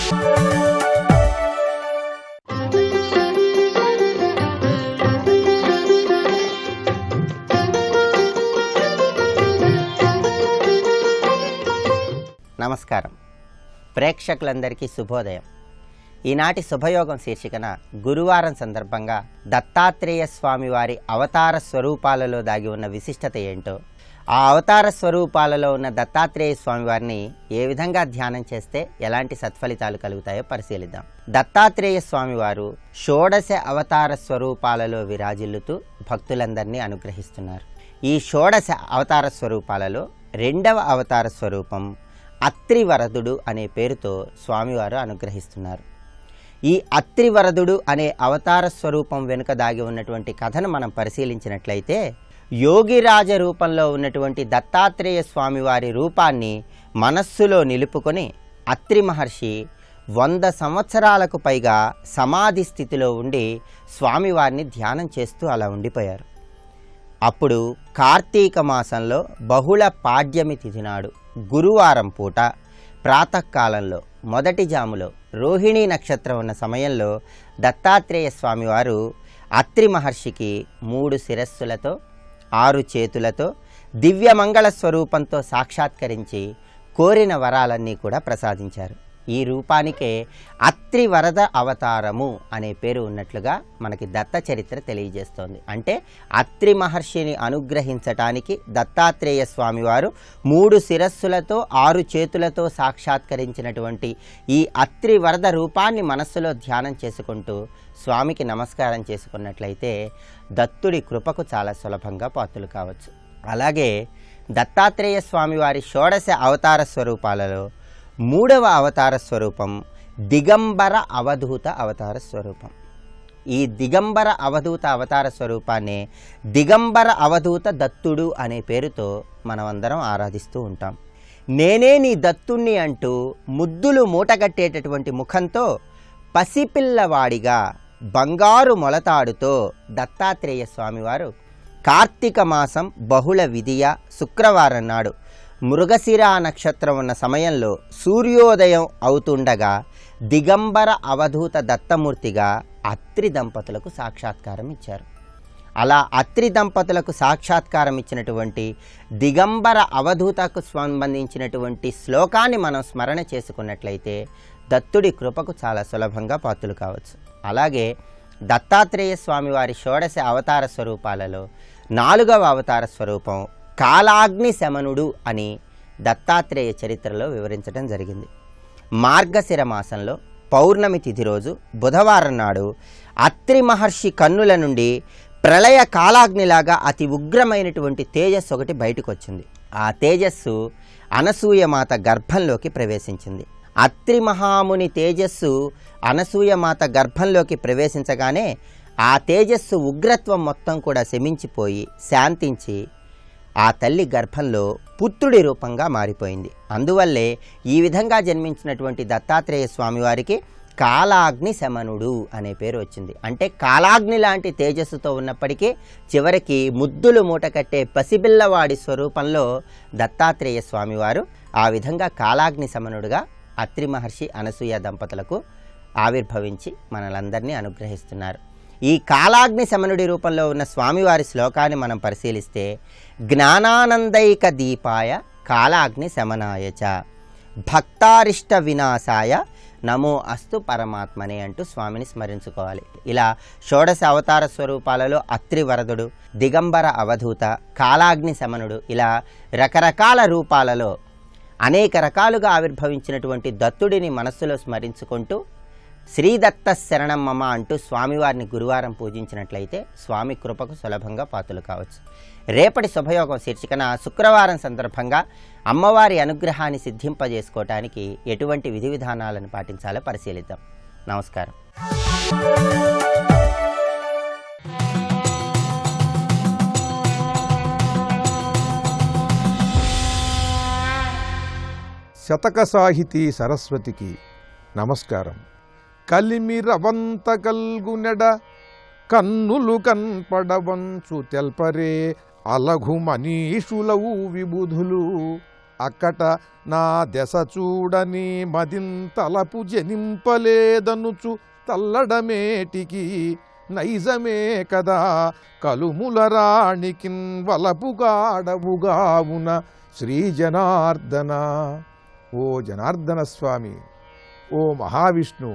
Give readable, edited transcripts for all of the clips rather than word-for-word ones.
నమస్కారం. ప్రేక్షకులందరికీ శుభోదయం. ఈనాటి శుభయోగం శీర్షికన గురువారం సందర్భంగా దత్తాత్రేయ స్వామి వారి అవతార స్వరూపాలలో దాగి ఉన్న విశిష్టత ఏంటో, ఆ అవతార స్వరూపాలలో ఉన్న దత్తాత్రేయ స్వామి వారిని ఏ విధంగా ధ్యానం చేస్తే ఎలాంటి సత్ఫలితాలు కలుగుతాయో పరిశీలిద్దాం. దత్తాత్రేయ స్వామి వారు షోడశ అవతార స్వరూపాలలో విరాజిల్లుతూ భక్తులందరినీ అనుగ్రహిస్తున్నారు. ఈ షోడశ అవతార స్వరూపాలలో రెండవ అవతార స్వరూపం అత్రివరదుడు అనే పేరుతో స్వామివారు అనుగ్రహిస్తున్నారు. ఈ అత్రివరదుడు అనే అవతార స్వరూపం వెనుక దాగి ఉన్నటువంటి కథను మనం పరిశీలించినట్లయితే, యోగిరాజ రూపంలో ఉన్నటువంటి దత్తాత్రేయ స్వామివారి రూపాన్ని మనస్సులో నిలుపుకొని అత్రి మహర్షి 100 సంవత్సరాలకు పైగా సమాధి స్థితిలో ఉండి స్వామివారిని ధ్యానం చేస్తూ అలా ఉండిపోయారు. అప్పుడు కార్తీక మాసంలో బహుళ పాడ్యమి తిథి నాడు గురువారం పూట ప్రాతకాలంలో మొదటి జాములో రోహిణీ నక్షత్రం ఉన్న సమయంలో దత్తాత్రేయ స్వామివారు అత్రి మహర్షికి 3 శిరస్సులతో 6 చేతులతో దివ్యమంగళ స్వరూపంతో సాక్షాత్కరించి కోరిన వరాలన్నీ కూడా ప్రసాదించారు. ఈ రూపానికే అత్రివరద అవతారము అనే పేరు ఉన్నట్లుగా మనకి దత్త చరిత్ర తెలియజేస్తోంది. అంటే అత్రి మహర్షిని అనుగ్రహించటానికి దత్తాత్రేయ స్వామివారు 3 శిరస్సులతో 6 చేతులతో సాక్షాత్కరించినటువంటి ఈ అత్రివరద రూపాన్ని మనస్సులో ధ్యానం చేసుకుంటూ స్వామికి నమస్కారం చేసుకున్నట్లయితే దత్తుడి కృపకు చాలా సులభంగా పాత్రులు కావచ్చు. అలాగే దత్తాత్రేయ స్వామివారి షోడశ అవతార స్వరూపాలలో 3వ అవతార స్వరూపం దిగంబర అవధూత అవతార స్వరూపం. ఈ దిగంబర అవధూత అవతార స్వరూపాన్ని దిగంబర అవధూత దత్తుడు అనే పేరుతో మనమందరం ఆరాధిస్తూ ఉంటాం. నేనే నీ దత్తుణ్ణి అంటూ ముద్దులు మూటగట్టేటటువంటి ముఖంతో పసిపిల్లవాడిగా బంగారు మొలతాడుతో దత్తాత్రేయ స్వామివారు కార్తీక మాసం బహుళ విధియ శుక్రవారం నాడు మృగశిర నక్షత్రం ఉన్న సమయంలో సూర్యోదయం అవుతుండగా దిగంబర అవధూత దత్తమూర్తిగా అత్రి దంపతులకు సాక్షాత్కారం ఇచ్చారు. అలా అత్రి దంపతులకు సాక్షాత్కారం ఇచ్చినటువంటి దిగంబర అవధూతకు సంబంధించినటువంటి శ్లోకాన్ని మనం స్మరణ చేసుకున్నట్లయితే దత్తుడి కృపకు చాలా సులభంగా పాత్రులు కావచ్చు. అలాగే దత్తాత్రేయ స్వామివారి షోడశ అవతార స్వరూపాలలో 4వ అవతార స్వరూపం కాలాగ్ని శమనుడు అని దత్తాత్రేయ చరిత్రలో వివరించడం జరిగింది. మార్గశిర మాసంలో పౌర్ణమి తిథి రోజు బుధవారం నాడు అత్రి మహర్షి కన్నుల నుండి ప్రళయ కాలాగ్నిలాగా అతి ఉగ్రమైనటువంటి తేజస్సు ఒకటి బయటకు వచ్చింది. ఆ తేజస్సు అనసూయమాత గర్భంలోకి ప్రవేశించింది. అత్రి మహాముని తేజస్సు అనసూయమాత గర్భంలోకి ప్రవేశించగానే ఆ తేజస్సు ఉగ్రత్వం మొత్తం కూడా శమించిపోయి శాంతించి ఆ తల్లి గర్భంలో పుత్రుడి రూపంగా మారిపోయింది. అందువల్లే ఈ విధంగా జన్మించినటువంటి దత్తాత్రేయ స్వామివారికి కాలాగ్ని శమనుడు అనే పేరు వచ్చింది. అంటే కాలాగ్ని లాంటి తేజస్సుతో ఉన్నప్పటికీ చివరికి ముద్దులు మూటకట్టే పసిపిల్లవాడి స్వరూపంలో దత్తాత్రేయ స్వామివారు ఆ విధంగా కాలాగ్ని శమనుడుగా అత్రి మహర్షి అనసూయ దంపతులకు ఆవిర్భవించి మనలందరినీ అనుగ్రహిస్తున్నారు. ఈ కాలాగ్ని శమనుడి రూపంలో ఉన్న స్వామివారి శ్లోకాన్ని మనం పరిశీలిస్తే, జ్ఞానానందైక దీపాయ కాలాగ్ని శమనాయచ భక్తారిష్ట వినాశాయ నమో అస్తు పరమాత్మనే అంటూ స్వామిని స్మరించుకోవాలి. ఇలా షోడశ అవతార స్వరూపాలలో అత్రివరదుడు, దిగంబర అవధూత, కాలాగ్ని శమనుడు ఇలా రకరకాల రూపాలలో అనేక రకాలుగా ఆవిర్భవించినటువంటి దత్తుడిని మనస్సులో స్మరించుకుంటూ శ్రీదత్త శరణం మమ అంటూ స్వామివారిని గురువారం పూజించినట్లయితే స్వామి కృపకు సులభంగా పాత్రులు కావచ్చు. రేపటి శుభయోగం శీర్షికన శుక్రవారం సందర్భంగా అమ్మవారి అనుగ్రహాన్ని సిద్ధింపజేసుకోవటానికి ఎటువంటి విధి విధానాలను పాటించాలో పరిశీలిద్దాం. నమస్కారం. శతక సాహితీ సరస్వతికి నమస్కారం. కలిమిరవంత కల్గునెడ కన్నులు కన్పడవంచు తెల్పరే అలఘు మనీషులవు విబుధులు అక్కట నా దశ చూడని మదింతలపు జనింపలేదనుచు తల్లడమేటికి నైజమే కదా కలుముల రాణికిన్ వలపుగాడవుగావున శ్రీ జనార్దన. ఓ జనార్దన స్వామి, ఓ మహావిష్ణు,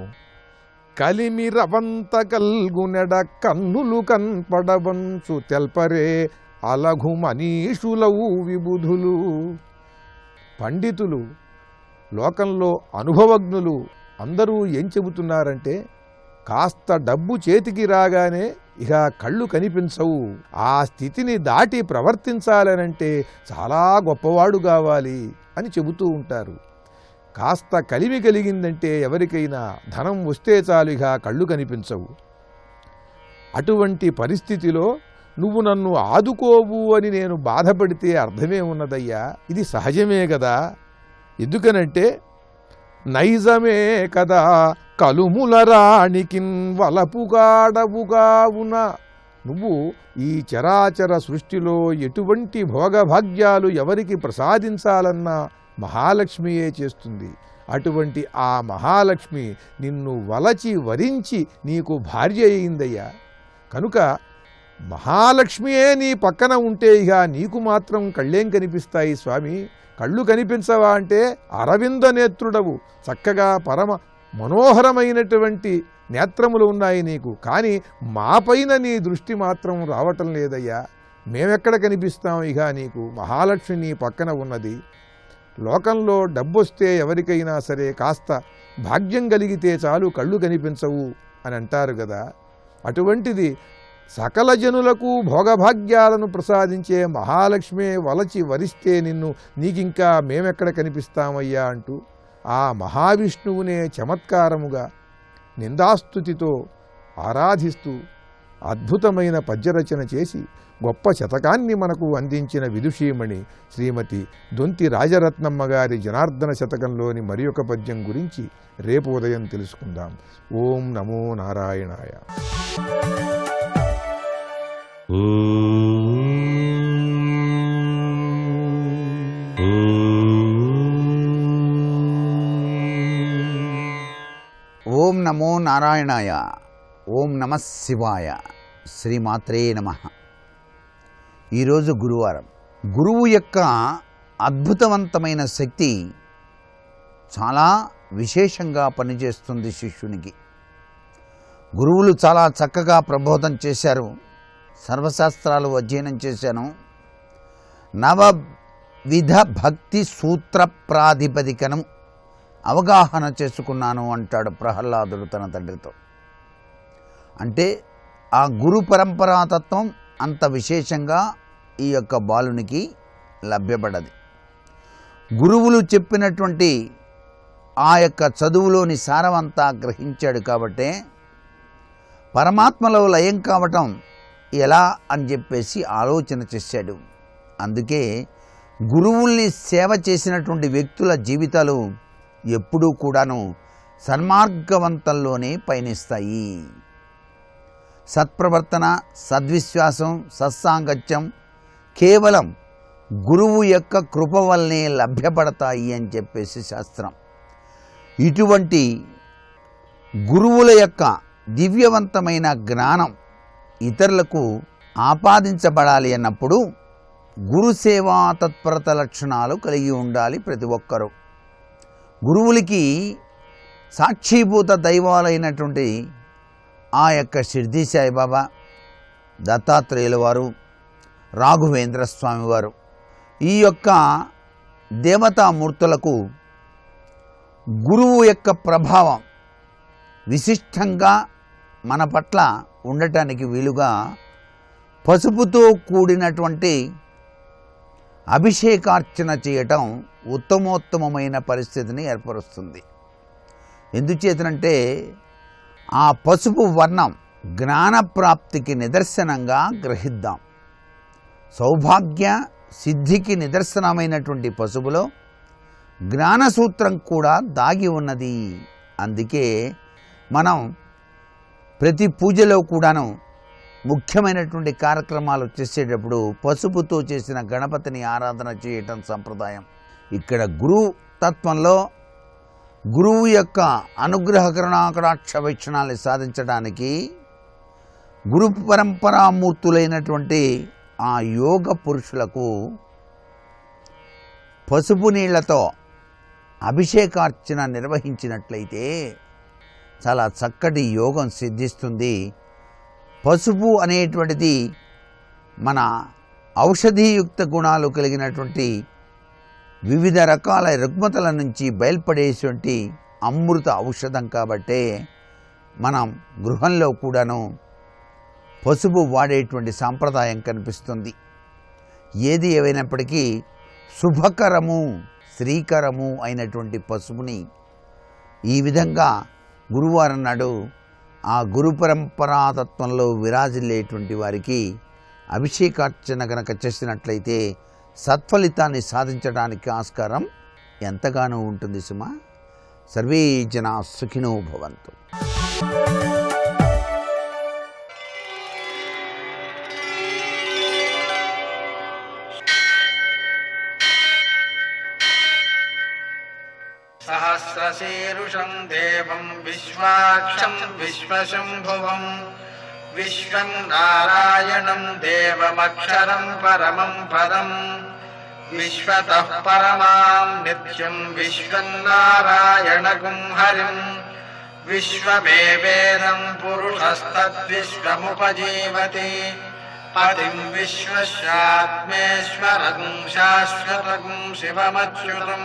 కలిమి రవంత కల్గునెడ కన్నులు కన్పడవంచు తెల్పరే అలఘు మనీషులవు విబుధులు. పండితులు, లోకంలో అనుభవజ్ఞులు అందరూ ఏం చెబుతున్నారంటే, కాస్త డబ్బు చేతికి రాగానే ఇక కళ్ళు కనిపించవు, ఆ స్థితిని దాటి ప్రవర్తించాలనంటే చాలా గొప్పవాడు కావాలి అని చెబుతూ ఉంటారు. కాస్త కలిమి కలిగిందంటే ఎవరికైనా ధనం వస్తే చాలు ఇక కళ్ళు కనిపించవు. అటువంటి పరిస్థితిలో నువ్వు నన్ను ఆదుకోవు అని నేను బాధపడితే అర్థమే ఉన్నదయ్యా, ఇది సహజమే కదా. ఎందుకనంటే నైజమే కదా కలుముల రాణికిన్ వలపుగాడవుగావున. నువ్వు ఈ చరాచర సృష్టిలో ఎటువంటి భోగభాగ్యాలు ఎవరికి ప్రసాదించాలన్నా మహాలక్ష్మియే చేస్తుంది. అటువంటి ఆ మహాలక్ష్మి నిన్ను వలచి వరించి నీకు భార్య అయిందయ్యా. కనుక మహాలక్ష్మియే నీ పక్కన ఉంటే ఇక నీకు మాత్రం కళ్ళేం కనిపిస్తాయి స్వామి? కళ్ళు కనిపించవా అంటే అరవింద నేత్రుడవు, చక్కగా పరమ మనోహరమైనటువంటి నేత్రములు ఉన్నాయి నీకు, కానీ మాపైన నీ దృష్టి మాత్రం రావటం లేదయ్యా. మేమెక్కడ కనిపిస్తాం ఇక నీకు? మహాలక్ష్మి నీ పక్కన ఉన్నది. లోకంలో డబ్బొస్తే ఎవరికైనా సరే కాస్త భాగ్యం కలిగితే చాలు కళ్ళు కనిపించవు అని అంటారు కదా. అటువంటిది సకల జనులకు భోగభాగ్యాలను ప్రసాదించే మహాలక్ష్మే వలచి వరిస్తే నీకింకా మేమెక్కడ కనిపిస్తామయ్యా అంటూ ఆ మహావిష్ణువునే చమత్కారముగా నిందాస్తుతితో ఆరాధిస్తూ అద్భుతమైన పద్యరచన చేసి గొప్ప శతకాన్ని మనకు అందించిన విదుషీమణి శ్రీమతి దొంతి రాజరత్నమ్మ గారి జనార్దన శతకంలోని మరి ఒక పద్యం గురించి రేపు ఉదయం తెలుసుకుందాం. ఓం నమో నారాయణాయ. ఓం నమో నారాయణాయ. ఓం నమః శివాయ. శ్రీమాత్రే నమః. ఈరోజు గురువారం. గురువు యొక్క అద్భుతవంతమైన శక్తి చాలా విశేషంగా పనిచేస్తుంది శిష్యునికి. గురువులు చాలా చక్కగా ప్రబోధం చేశారు, సర్వశాస్త్రాలు అధ్యయనం చేశాను, నవవిధ భక్తి సూత్ర ప్రాతిపదికను అవగాహన చేసుకున్నాను అంటాడు ప్రహ్లాదుడు తన తండ్రితో. అంటే ఆ గురు పరంపరాతత్వం అంత విశేషంగా ఈ యొక్క బాలునికి లభ్యపడది. గురువులు చెప్పినటువంటి ఆ యొక్క చదువులోని సారమంతా గ్రహించాడు కాబట్టే పరమాత్మలో లయం కావటం ఎలా అని చెప్పేసి ఆలోచన చేశాడు. అందుకే గురువుల్ని సేవ చేసినటువంటి వ్యక్తుల జీవితాలు ఎప్పుడూ కూడాను సన్మార్గవంతంలోనే పయనిస్తాయి. సత్ప్రవర్తన, సద్విశ్వాసం, సత్సాంగత్యం కేవలం గురువు యొక్క కృప వల్లనే లభ్యపడతాయి అని చెప్పేసి శాస్త్రం. ఇటువంటి గురువుల యొక్క దివ్యవంతమైన జ్ఞానం ఇతరులకు ఆపాదించబడాలి అన్నప్పుడు గురుసేవా తత్పరత లక్షణాలు కలిగి ఉండాలి ప్రతి ఒక్కరూ. గురువులకి సాక్షీభూత దైవాలైనటువంటి ఆ యొక్క షిర్డీ సాయిబాబా, దత్తాత్రేయుల వారు, రాఘవేంద్ర స్వామి వారు, ఈ యొక్క దేవతామూర్తులకు గురువు యొక్క ప్రభావం విశిష్టంగా మన పట్ల ఉండటానికి వీలుగా పసుపుతో కూడినటువంటి అభిషేకార్చన చేయటం ఉత్తమోత్తమమైన పరిస్థితిని ఏర్పరుస్తుంది. ఎందుచేతనంటే ఆ పసుపు వర్ణం జ్ఞానప్రాప్తికి నిదర్శనంగా గ్రహిద్దాం. సౌభాగ్య సిద్ధికి నిదర్శనమైనటువంటి పసుపులో జ్ఞానసూత్రం కూడా దాగి ఉన్నది. అందుకే మనం ప్రతి పూజలో కూడాను ముఖ్యమైనటువంటి కార్యక్రమాలు చేసేటప్పుడు పసుపుతో చేసిన గణపతిని ఆరాధన చేయటం సంప్రదాయం. ఇక్కడ గురువు తత్వంలో గురువు యొక్క అనుగ్రహ కరుణాకటాక్ష వీక్షణాన్ని సాధించడానికి గురు పరంపరామూర్తులైనటువంటి ఆ యోగ పురుషులకు పసుపు నీళ్లతో అభిషేకార్చన నిర్వహించినట్లయితే చాలా చక్కటి యోగం సిద్ధిస్తుంది. పసుపు అనేటువంటిది మన ఔషధీయుక్త గుణాలు కలిగినటువంటి వివిధ రకాల రుగ్మతల నుంచి బయల్పడేటువంటి అమృత ఔషధం కాబట్టే మనం గృహంలో కూడాను పసుపు వాడేటువంటి సాంప్రదాయం కనిపిస్తుంది. ఏది ఏమైనప్పటికీ శుభకరము శ్రీకరము అయినటువంటి పసుపుని ఈ విధంగా గురువారం నాడు ఆ గురు పరంపరాతత్వంలో విరాజిల్లేటువంటి వారికి అభిషేకార్చన గనక చేసినట్లయితే సత్ఫలితాన్ని సాధించడానికి ఆస్కారం ఎంతగానో ఉంటుంది సుమా. సర్వే జనా సుఖినో భవంతు. సహస్రశీరుషం దేవం విశ్వాక్షం విశ్వశంభువం విశ్వం నారాయణం దేవమక్షరం పరమం పదం విశ్వతః పరమాం నిత్యం విశ్వం నారాయణగుం హరిం విశ్వమేవేదం పురుషస్తద్విశ్వముపజీవతి పతిం విశ్వస్యాత్మేశ్వరం శాశ్వతం శివమచ్యుతం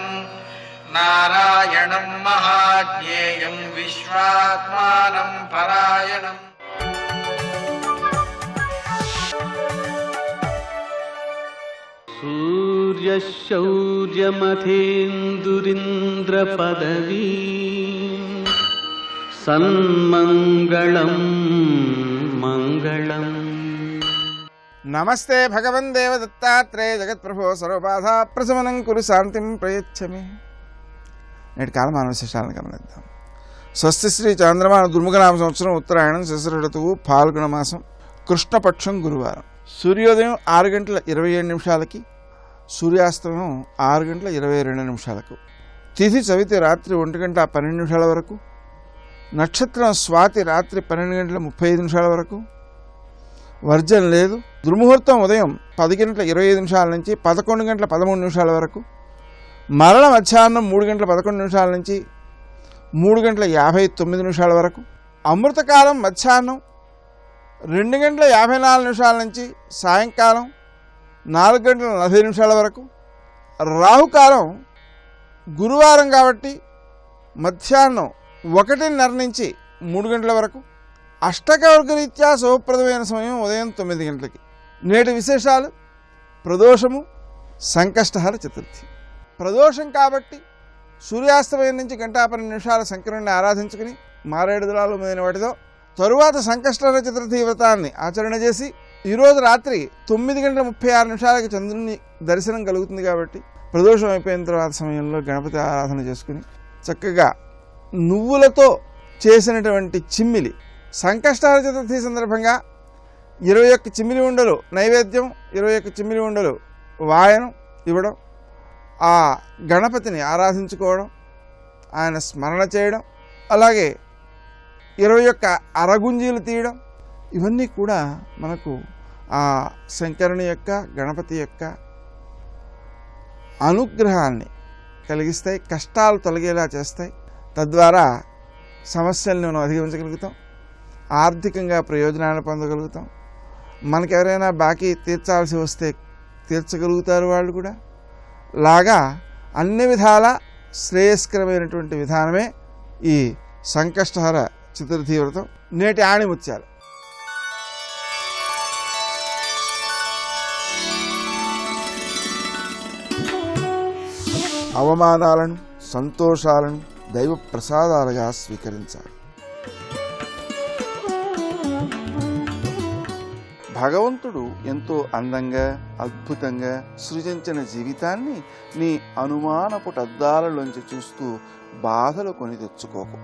నారాయణం మహాజ్ఞేయం విశ్వాత్మానం పరాయణం. సూర్యశౌర్యమథేందురింద్రపదవీ సన్మంగళం మంగళం. నమస్తే భగవన్ దేవ దత్తాత్రేయ జగత్ప్రభో సర్వబాధా ప్రశమనం కురు శాంతిం ప్రయచ్చమి. నేటి కాలమాన విశేషాలను గమనిద్దాం. స్వస్తి శ్రీ చాంద్రమాన దుర్ముఖనామ సంవత్సరం ఉత్తరాయణం శశిర ఋతువు ఫాల్గుణ మాసం కృష్ణపక్షం గురువారం. సూర్యోదయం 6:27 సూర్యాస్తమయం 6:22 తిథి చవితి రాత్రి 1:12 వరకు, నక్షత్రం స్వాతి రాత్రి 12:35 వరకు, వర్జం లేదు. దుర్ముహూర్తం ఉదయం 10:25 నుంచి 11:13 వరకు, మరణ మధ్యాహ్నం 3:11 నుంచి 3:59 వరకు, అమృతకాలం మధ్యాహ్నం 2:54 నుంచి సాయంకాలం 4:40 వరకు, రాహుకాలం గురువారం కాబట్టి మధ్యాహ్నం 1:30 నుంచి 3 గంటల వరకు, అష్టకవర్గరీత్యా శుభప్రదమైన సమయం ఉదయం 9 గంటలకి. నేటి విశేషాలు: ప్రదోషము, సంకష్టహర చతుర్థి. ప్రదోషం కాబట్టి సూర్యాస్తమయం నుంచి 1:12 శంకరుణ్ణి ఆరాధించుకుని మారేడు దళాలు మొదలైన వాటితో తరువాత సంకష్టహర చతుర్థి వ్రతాన్ని ఆచరణ చేసి ఈరోజు రాత్రి 9:36 చంద్రుని దర్శనం కలుగుతుంది కాబట్టి ప్రదోషం అయిపోయిన తర్వాత సమయంలో గణపతి ఆరాధన చేసుకుని చక్కగా నువ్వులతో చేసినటువంటి చిమ్మిలి, సంకష్టహర చతుర్థి సందర్భంగా 21 చిమ్మిలి ఉండలు నైవేద్యం, 21 చిమ్మిలి ఉండలు వాయనం ఇవ్వడం, ఆ గణపతిని ఆరాధించుకోవడం, ఆయన స్మరణ చేయడం, అలాగే 21 అరగుంజీలు తీయడం, ఇవన్నీ కూడా మనకు ఆ శంకరుని యొక్క గణపతి యొక్క అనుగ్రహాన్ని కలిగిస్తాయి, కష్టాలు తొలగేలా చేస్తాయి. తద్వారా సమస్యలను మనం అధిగమించగలుగుతాం, ఆర్థికంగా ప్రయోజనాలు పొందగలుగుతాం. మనకెవరైనా బాకీ తీర్చాల్సి వస్తే తీర్చగలుగుతారు వాళ్ళు కూడా. లాగా అన్ని విధాల శ్రేయస్కరమైనటువంటి విధానమే ఈ సంకష్టహర చతుర్థి వ్రతం. నేటి ఆణిముత్యాలు: అవమానాలను, సంతోషాలను దైవ ప్రసాదాలుగా స్వీకరించాలి. భగవంతుడు ఎంతో అందంగా, అద్భుతంగా సృజించిన జీవితాన్ని నీ అనుమానపుటద్దాలలోంచి చూస్తూ బాధలు కొని తెచ్చుకోకు.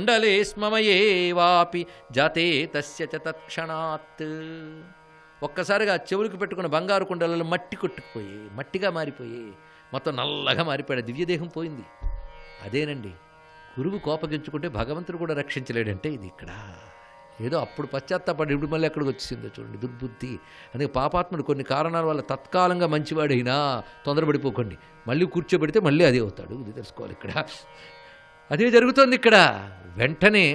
కుండలే స్మమయే వాపి జాతే తస్య చ తత్క్షణాత్. ఒక్కసారిగా చెవులకు పెట్టుకున్న బంగారు కుండలలో మట్టి కొట్టుకుపోయి మట్టిగా మారిపోయి మొత్తం నల్లగా మారిపోయాడు. దివ్యదేహం పోయింది. అదేనండి గురువు కోపగించుకుంటే భగవంతుడు కూడా రక్షించలేడంటే ఇది ఇక్కడ. ఏదో అప్పుడు పశ్చాత్తాపడి ఇప్పుడు మళ్ళీ ఎక్కడికి వచ్చేసిందో చూడండి దుర్బుద్ధి. అందుకే పాపాత్ముడు కొన్ని కారణాల వల్ల తత్కాలంగా మంచివాడైనా తొందరపడిపోకండి. మళ్ళీ కూర్చోబెడితే మళ్ళీ అదే అవుతాడు. ఇది తెలుసుకోవాలి ఇక్కడ. అదే జరుగుతోంది ఇక్కడ. వెంటనే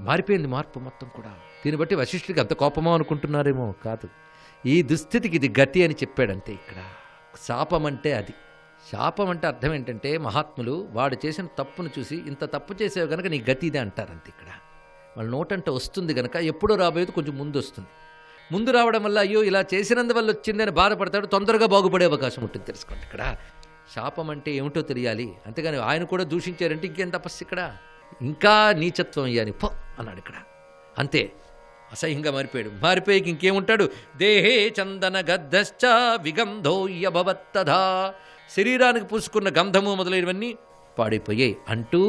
మారిపోయింది మార్పు మొత్తం కూడా. దీన్ని బట్టి వశిష్ఠుడికి అంత కోపమో అనుకుంటున్నారేమో. కాదు, ఈ దుస్థితికి ఇది గతి అని చెప్పాడంతే ఇక్కడ. శాపం అంటే అది. శాపం అంటే అర్థం ఏంటంటే మహాత్ములు వాడు చేసిన తప్పును చూసి ఇంత తప్పు చేసేవి కనుక నీ గతి ఇదే అంటారంతే ఇక్కడ. వాళ్ళ నోటంటే వస్తుంది కనుక ఎప్పుడో రాబోయేది కొంచెం ముందు వస్తుంది. ముందు రావడం వల్ల అయ్యో ఇలా చేసినందువల్ల వచ్చిందని బాధపడతాడు. తొందరగా బాగుపడే అవకాశం ఉంటుంది. తెలుసుకోండి ఇక్కడ. శాపం అంటే ఏమిటో తెలియాలి. అంతేగాని ఆయన కూడా దూషించారంటే ఇంకేం తపస్సు ఇక్కడ. ఇంకా నీచత్వం అయ్యాని పో అన్నాడు ఇక్కడ. అంతే, అసహ్యంగా మారిపోయాడు. మారిపోయి ఇంకేముంటాడు? దేహే చందన గద్ధశ్చ విగంధోయ్యభవత్తథా. శరీరానికి పూసుకున్న గంధము మొదలైనవన్నీ పాడైపోయాయి అంటూ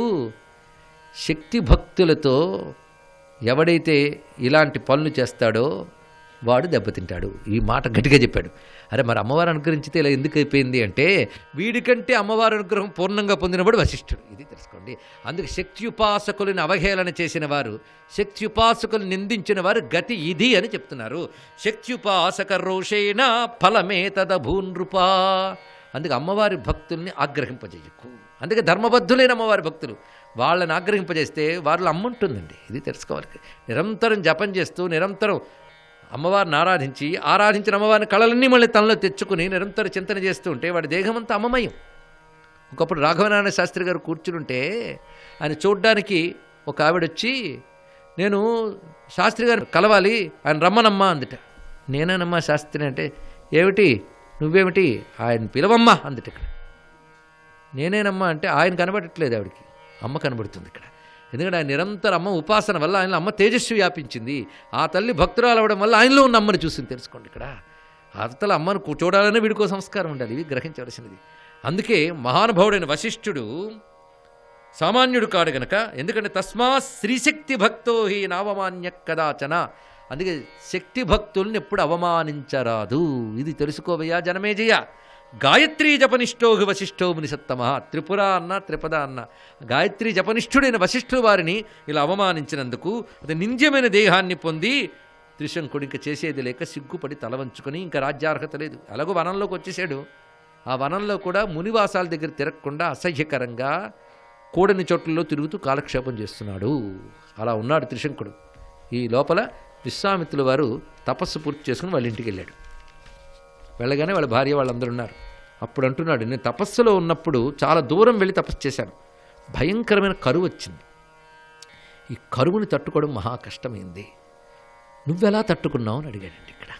శక్తి భక్తులతో ఎవడైతే ఇలాంటి పనులు చేస్తాడో వాడు దెబ్బతింటాడు. ఈ మాట గట్టిగా చెప్పాడు. అరే మరి అమ్మవారు అనుగ్రహించితే ఇలా ఎందుకు అయిపోయింది అంటే వీడికంటే అమ్మవారి అనుగ్రహం పూర్ణంగా పొందినవాడు వశిష్ఠుడు. ఇది తెలుసుకోండి. అందుకే శక్త్యుపాసకులను అవహేళన చేసిన వారు, శక్త్యుపాసకులు నిందించిన వారు గతి ఇది అని చెప్తున్నారు. శక్త్యుపాసక రోషేణ ఫలమేతదభూనృపా. అందుకే అమ్మవారి భక్తుల్ని ఆగ్రహింపజేయకు. అందుకే ధర్మబద్ధులైన అమ్మవారి భక్తులు వాళ్ళని ఆగ్రహింపజేస్తే వాళ్ళ అమ్మ ఉంటుందండి. ఇది తెలుసుకోవాలి. నిరంతరం జపం చేస్తూ నిరంతరం అమ్మవారిని ఆరాధించిన అమ్మవారిని కళలన్నీ మళ్ళీ తనలో తెచ్చుకుని నిరంతరం చింతన చేస్తూ ఉంటే వాడి దేహమంతా అమ్మమయం. ఒకప్పుడు రాఘవనారాయణ శాస్త్రి గారు కూర్చునుంటే ఆయన చూడ్డానికి ఒక ఆవిడొచ్చి నేను శాస్త్రి గారు కలవాలి ఆయన రమ్మనమ్మా అందుట. నేనేనమ్మా శాస్త్రి అంటే ఏమిటి నువ్వేమిటి ఆయన పిలవమ్మా అందుట. ఇక్కడ నేనేనమ్మా అంటే ఆయన కనబడట్లేదు, ఆవిడికి అమ్మ కనబడుతుంది ఇక్కడ. ఎందుకంటే ఆయన నిరంతర అమ్మ ఉపాసన వల్ల ఆయన అమ్మ తేజస్సు వ్యాపించింది. ఆ తల్లి భక్తురాలు అవ్వడం వల్ల ఆయనలో ఉన్న అమ్మని చూసింది. తెలుసుకోండి ఇక్కడ. అవతల అమ్మను చూడాలనే వీడికో సంస్కారం ఉండాలి. ఇవి గ్రహించవలసినది. అందుకే మహానుభావుడైన వశిష్ఠుడు సామాన్యుడు కాడు గనక. ఎందుకంటే తస్మా శ్రీశక్తి భక్తో హి నావమాన్య కదాచన. అందుకే శక్తి భక్తుల్ని ఎప్పుడు అవమానించరాదు. ఇది తెలుసుకోవయ్యా జనమేజయ. గాయత్రీ జపనిష్టోహి వశిష్ఠో మునిసత్తమ. త్రిపుర అన్న త్రిపద అన్న గాయత్రీ జపనిష్ఠుడైన వశిష్ఠుడు వారిని ఇలా అవమానించినందుకు అది నింద్యమైన దేహాన్ని పొంది త్రిశంకుడు ఇంకా చేసేది లేక సిగ్గుపడి తల వంచుకొని ఇంకా రాజ్యార్హత లేదు. అలాగో వనంలోకి వచ్చేసాడు. ఆ వనంలో కూడా మునివాసాల దగ్గర తిరగకుండా అసహ్యకరంగా కూడని చోట్లలో తిరుగుతూ కాలక్షేపం చేస్తున్నాడు. అలా ఉన్నాడు త్రిశంకుడు. ఈ లోపల విశ్వామిత్రుల వారు తపస్సు పూర్తి చేసుకుని వాళ్ళ ఇంటికి వెళ్ళాడు. వెళ్ళగానే వాళ్ళ భార్య వాళ్ళందరూ ఉన్నారు. అప్పుడు అంటున్నాడు, నేను తపస్సులో ఉన్నప్పుడు చాలా దూరం వెళ్ళి తపస్సు చేశాను. భయంకరమైన కరువు వచ్చింది. ఈ కరువుని తట్టుకోవడం మహా కష్టమైంది. నువ్వెలా తట్టుకున్నావు అని అడిగాడండి. ఇక్కడ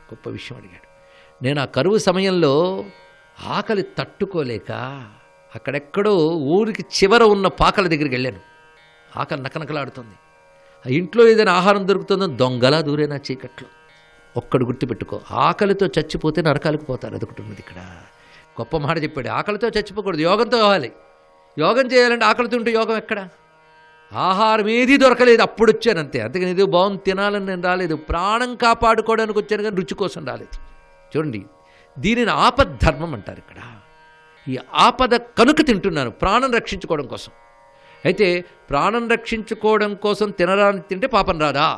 గొప్ప విషయం అడిగాడు. నేను ఆ కరువు సమయంలో ఆకలి తట్టుకోలేక అక్కడెక్కడో ఊరికి చివర ఉన్న పాకల దగ్గరికి వెళ్ళాను. ఆకలి నకనకలాడుతుంది. ఆ ఇంట్లో ఏదైనా ఆహారం దొరుకుతుందని దొంగలా దూరేనా చీకట్లో. ఒక్కడు గుర్తుపెట్టుకో, ఆకలితో చచ్చిపోతే నరకాలకు పోతారు. అదొకటి ఉన్నది ఇక్కడ. గొప్ప మాట చెప్పాడు. ఆకలితో చచ్చిపోకూడదు, యోగంతో కావాలి. యోగం చేయాలంటే ఆకలితో ఉంటే యోగం ఎక్కడ? ఆహారం ఏదీ దొరకలేదు, అప్పుడు వచ్చాను అంతే. అందుకని ఇది బాగుంది తినాలని నేను రాలేదు, ప్రాణం కాపాడుకోవడానికి వచ్చాను కానీ రుచి కోసం రాలేదు. చూడండి, దీనిని ఆపద్ధర్మం అంటారు ఇక్కడ. ఈ ఆపద కనుక తింటున్నాను, ప్రాణం రక్షించుకోవడం కోసం. అయితే ప్రాణం రక్షించుకోవడం కోసం తినరాని తింటే పాపం రాదా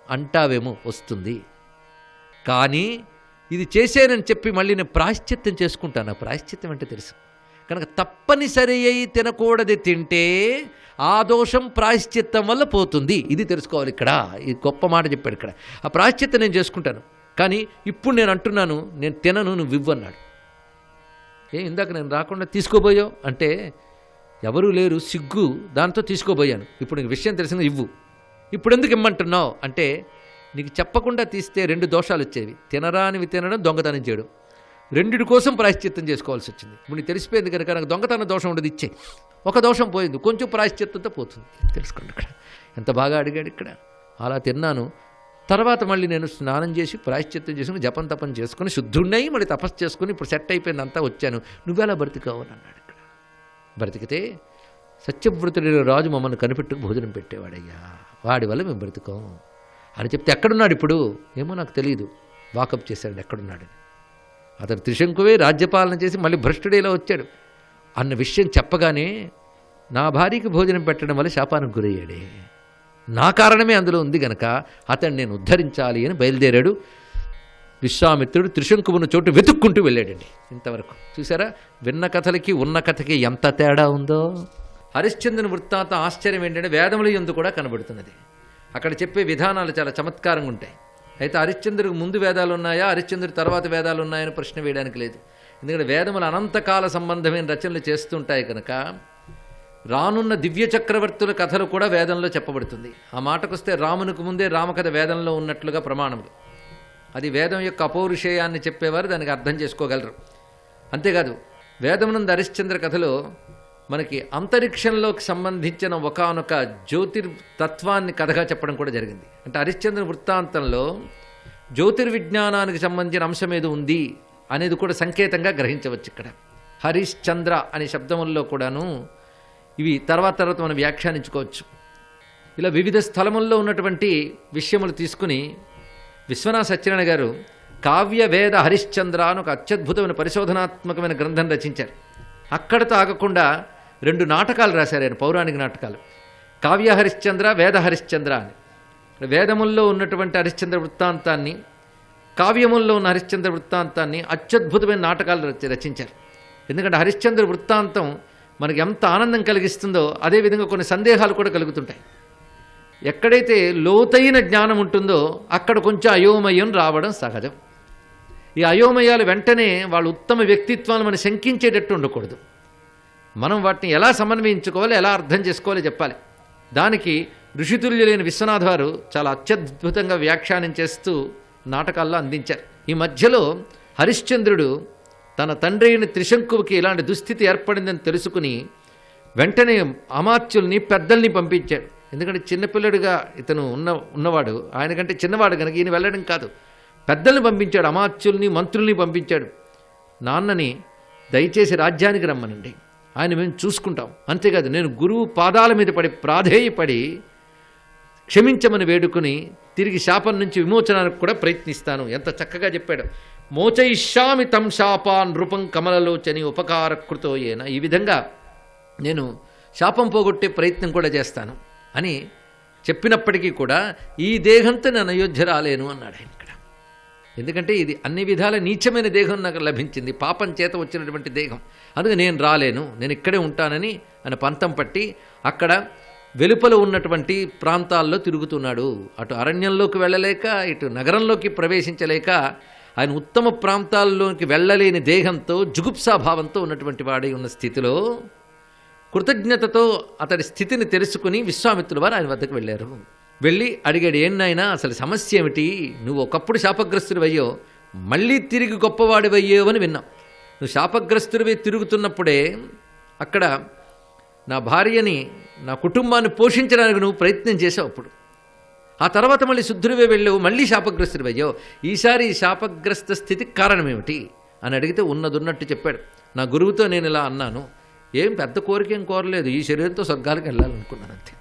అంటావేమో, వస్తుంది. కానీ ఇది చేసేనని చెప్పి మళ్ళీ నేను ప్రాయశ్చిత్తం చేసుకుంటాను. ప్రాయశ్చిత్తం అంటే తెలుసు కనుక తప్పనిసరి అయి తినకూడదు. తింటే ఆ దోషం ప్రాయశ్చిత్తం వల్ల పోతుంది. ఇది తెలుసుకోవాలి ఇక్కడ. ఈ గొప్ప మాట చెప్పాడు ఇక్కడ. ఆ ప్రాయశ్చిత్తం నేను చేసుకుంటాను, కానీ ఇప్పుడు నేను అంటున్నాను నేను తినను, నువ్వు ఇవ్వన్నాడు. ఇందాక నేను రాకుండా తీసుకోబోయావు అంటే ఎవరూ లేరు, సిగ్గు దాంతో తీసుకోబోయాను. ఇప్పుడు నీకు విషయం తెలిసింది, ఇవ్వు. ఇప్పుడు ఎందుకు ఇమ్మంటున్నావు అంటే నీకు చెప్పకుండా తీస్తే 2 దోషాలు వచ్చేవి. తినరానివి తినడం, దొంగతనం చేయడం. 2 కోసం ప్రాయశ్చిత్తం చేసుకోవాల్సి వచ్చింది. ఇప్పుడు నీకు తెలిసిపోయింది కనుక నాకు దొంగతన దోషం ఉండదు, ఇచ్చే. ఒక దోషం పోయింది, కొంచెం ప్రాయశ్చిత్తంతో పోతుంది. తెలుసుకోండి ఇక్కడ. ఎంత బాగా అడిగాడు ఇక్కడ. అలా తిన్నాను. తర్వాత మళ్ళీ నేను స్నానం చేసి ప్రాయశ్చిత్తం చేసుకుని జపం తపం చేసుకుని శుద్ధుడినై మళ్ళీ తపస్సు చేసుకుని ఇప్పుడు సెట్ అయిపోయింది, అంతా వచ్చాను. నువ్వెలా బ్రతికావు అని అన్నాడు ఇక్కడ. బ్రతికితే సత్యవ్రతుడైన రాజు మమ్మల్ని కనిపెట్టుకు భోజనం పెట్టేవాడయ్యా, వాడి వల్ల మేము బ్రతుకోం అని చెప్తే ఎక్కడున్నాడు ఇప్పుడు? ఏమో నాకు తెలియదు. వాకప్ చేశాడు ఎక్కడున్నాడని. అతను త్రిశంకువే రాజ్యపాలన చేసి మళ్ళీ భ్రష్టుడేలా వచ్చాడు అన్న విషయం చెప్పగానే నా భార్యకి భోజనం పెట్టడం వల్ల శాపానికి గురయ్యాడే, నా కారణమే అందులో ఉంది గనక అతన్ని నేను ఉద్ధరించాలి అని బయలుదేరాడు. విశ్వామిత్రుడు త్రిశంకువున్న చోటు వెతుక్కుంటూ వెళ్ళాడండి. ఇంతవరకు చూసారా, విన్న కథలకి ఉన్న కథకి ఎంత తేడా ఉందో. హరిశ్చంద్రుని వృత్తాంతం ఆశ్చర్యం ఏంటంటే వేదముల యందు కూడా కనబడుతున్నది. అక్కడ చెప్పే విధానాలు చాలా చమత్కారంగా ఉంటాయి. అయితే హరిశ్చంద్రుడికి ముందు వేదాలు ఉన్నాయా, హరిశ్చంద్రుడి తర్వాత వేదాలు ఉన్నాయని ప్రశ్న వేయడానికి లేదు. ఎందుకంటే వేదములు అనంతకాల సంబంధమైన రచనలు చేస్తుంటాయి కనుక రానున్న దివ్య చక్రవర్తుల కథలు కూడా వేదంలో చెప్పబడుతుంది. ఆ మాటకొస్తే రామునికి ముందే రామకథ వేదంలో ఉన్నట్లుగా ప్రమాణములు. అది వేదం యొక్క అపౌరుషేయాన్ని చెప్పేవారు దానికి అర్థం చేసుకోగలరు. అంతేకాదు వేదమునందు హరిశ్చంద్ర కథలో మనకి అంతరిక్షంలోకి సంబంధించిన ఒకానొక జ్యోతిర్తత్వాన్ని కథగా చెప్పడం కూడా జరిగింది. అంటే హరిశ్చంద్ర వృత్తాంతంలో జ్యోతిర్విజ్ఞానానికి సంబంధించిన అంశం ఏదో ఉంది అనేది కూడా సంకేతంగా గ్రహించవచ్చు. ఇక్కడ హరిశ్చంద్ర అనే శబ్దముల్లో కూడాను ఇవి తర్వాత మనం వ్యాఖ్యానించుకోవచ్చు. ఇలా వివిధ స్థలముల్లో ఉన్నటువంటి విషయములు తీసుకుని విశ్వనాథ సత్యనారాయణ గారు కావ్య వేద హరిశ్చంద్ర అని ఒక అత్యద్భుతమైన పరిశోధనాత్మకమైన గ్రంథం రచించారు. అక్కడతో ఆగకుండా 2 నాటకాలు రాశారు ఆయన, పౌరాణిక నాటకాలు. కావ్య హరిశ్చంద్ర, వేద హరిశ్చంద్ర అని. వేదముల్లో ఉన్నటువంటి హరిశ్చంద్ర వృత్తాంతాన్ని, కావ్యముల్లో ఉన్న హరిశ్చంద్ర వృత్తాంతాన్ని అత్యద్భుతమైన నాటకాలు రచించారు. ఎందుకంటే హరిశ్చంద్ర వృత్తాంతం మనకి ఎంత ఆనందం కలిగిస్తుందో అదేవిధంగా కొన్ని సందేహాలు కూడా కలుగుతుంటాయి. ఎక్కడైతే లోతైన జ్ఞానం ఉంటుందో అక్కడ కొంచెం అయోమయం రావడం సహజం. ఈ అయోమయాలు వెంటనే వాళ్ళ ఉత్తమ వ్యక్తిత్వాన్ని మనం శంకించేటట్టు ఉండకూడదు. మనం వాటిని ఎలా సమన్వయించుకోవాలి, ఎలా అర్థం చేసుకోవాలి చెప్పాలి. దానికి ఋషితుల్యులైన విశ్వనాథ వారు చాలా అత్యద్భుతంగా వ్యాఖ్యానం చేస్తూ నాటకాల్లో అందించారు. ఈ మధ్యలో హరిశ్చంద్రుడు తన తండ్రి అయిన త్రిశంకువుకి ఇలాంటి దుస్థితి ఏర్పడిందని తెలుసుకుని వెంటనే అమాత్యుల్ని పెద్దల్ని పంపించాడు. ఎందుకంటే చిన్నపిల్లడిగా ఇతను ఉన్నవాడు, ఆయనకంటే చిన్నవాడు కనుక ఈయన వెళ్ళడం కాదు, పెద్దల్ని పంపించాడు, అమాత్యుల్ని మంత్రుల్ని పంపించాడు. నాన్నని దయచేసి రాజ్యానికి రమ్మనండి, ఆయన మేము చూసుకుంటాం. అంతేకాదు నేను గురువు పాదాల మీద పడి ప్రాధేయపడి క్షమించమని వేడుకుని తిరిగి శాపం నుంచి విమోచనానికి కూడా ప్రయత్నిస్తాను. ఎంత చక్కగా చెప్పాడు. మోచయిష్యామి తం శాపాన్ నృపం కమలలోచని ఉపకారకృతోయేన. ఈ విధంగా నేను శాపం పోగొట్టే ప్రయత్నం కూడా చేస్తాను అని చెప్పినప్పటికీ కూడా ఈ దేహంతో నేను అయోధ్య రాలేను అన్నాడు ఆయన ఇక్కడ. ఎందుకంటే ఇది అన్ని విధాల నీచమైన దేహం నాకు లభించింది, పాపం చేత వచ్చినటువంటి దేహం, అందుకే నేను రాలేను, నేను ఇక్కడే ఉంటానని ఆయన పంతం పట్టి అక్కడ వెలుపల ఉన్నటువంటి ప్రాంతాల్లో తిరుగుతున్నాడు. అటు అరణ్యంలోకి వెళ్ళలేక ఇటు నగరంలోకి ప్రవేశించలేక ఆయన ఉత్తమ ప్రాంతాల్లోకి వెళ్ళలేని దేహంతో జుగుప్సాభావంతో ఉన్నటువంటి వాడై ఉన్న స్థితిలో కృతజ్ఞతతో అతడి స్థితిని తెలుసుకుని విశ్వామిత్రుల వారు ఆయన వద్దకు వెళ్ళారు. వెళ్ళి అడిగాడు, ఏనాయనా అసలు సమస్య ఏమిటి? నువ్వు ఒకప్పుడు శాపగ్రస్తుడివయ్యో, మళ్ళీ తిరిగి గొప్పవాడివయ్యో అని విన్నాం. నువ్వు శాపగ్రస్తుడివై తిరుగుతున్నప్పుడే అక్కడ నా భార్యని, నా కుటుంబాన్ని పోషించడానికి నువ్వు ప్రయత్నం చేసావు. అప్పుడు ఆ తర్వాత మళ్ళీ శుద్ధుడివే వెళ్ళావు, మళ్ళీ శాపగ్రస్తుడివయ్యో. ఈసారి ఈ శాపగ్రస్త స్థితికి కారణం ఏమిటి అని అడిగితే ఉన్నట్టు చెప్పాడు. నా గురువుతో నేను ఇలా అన్నాను, ఏం పెద్ద కోరిక ఏం కోరలేదు, ఈ శరీరంతో స్వర్గాలకు వెళ్ళాలనుకున్నాను అంతే.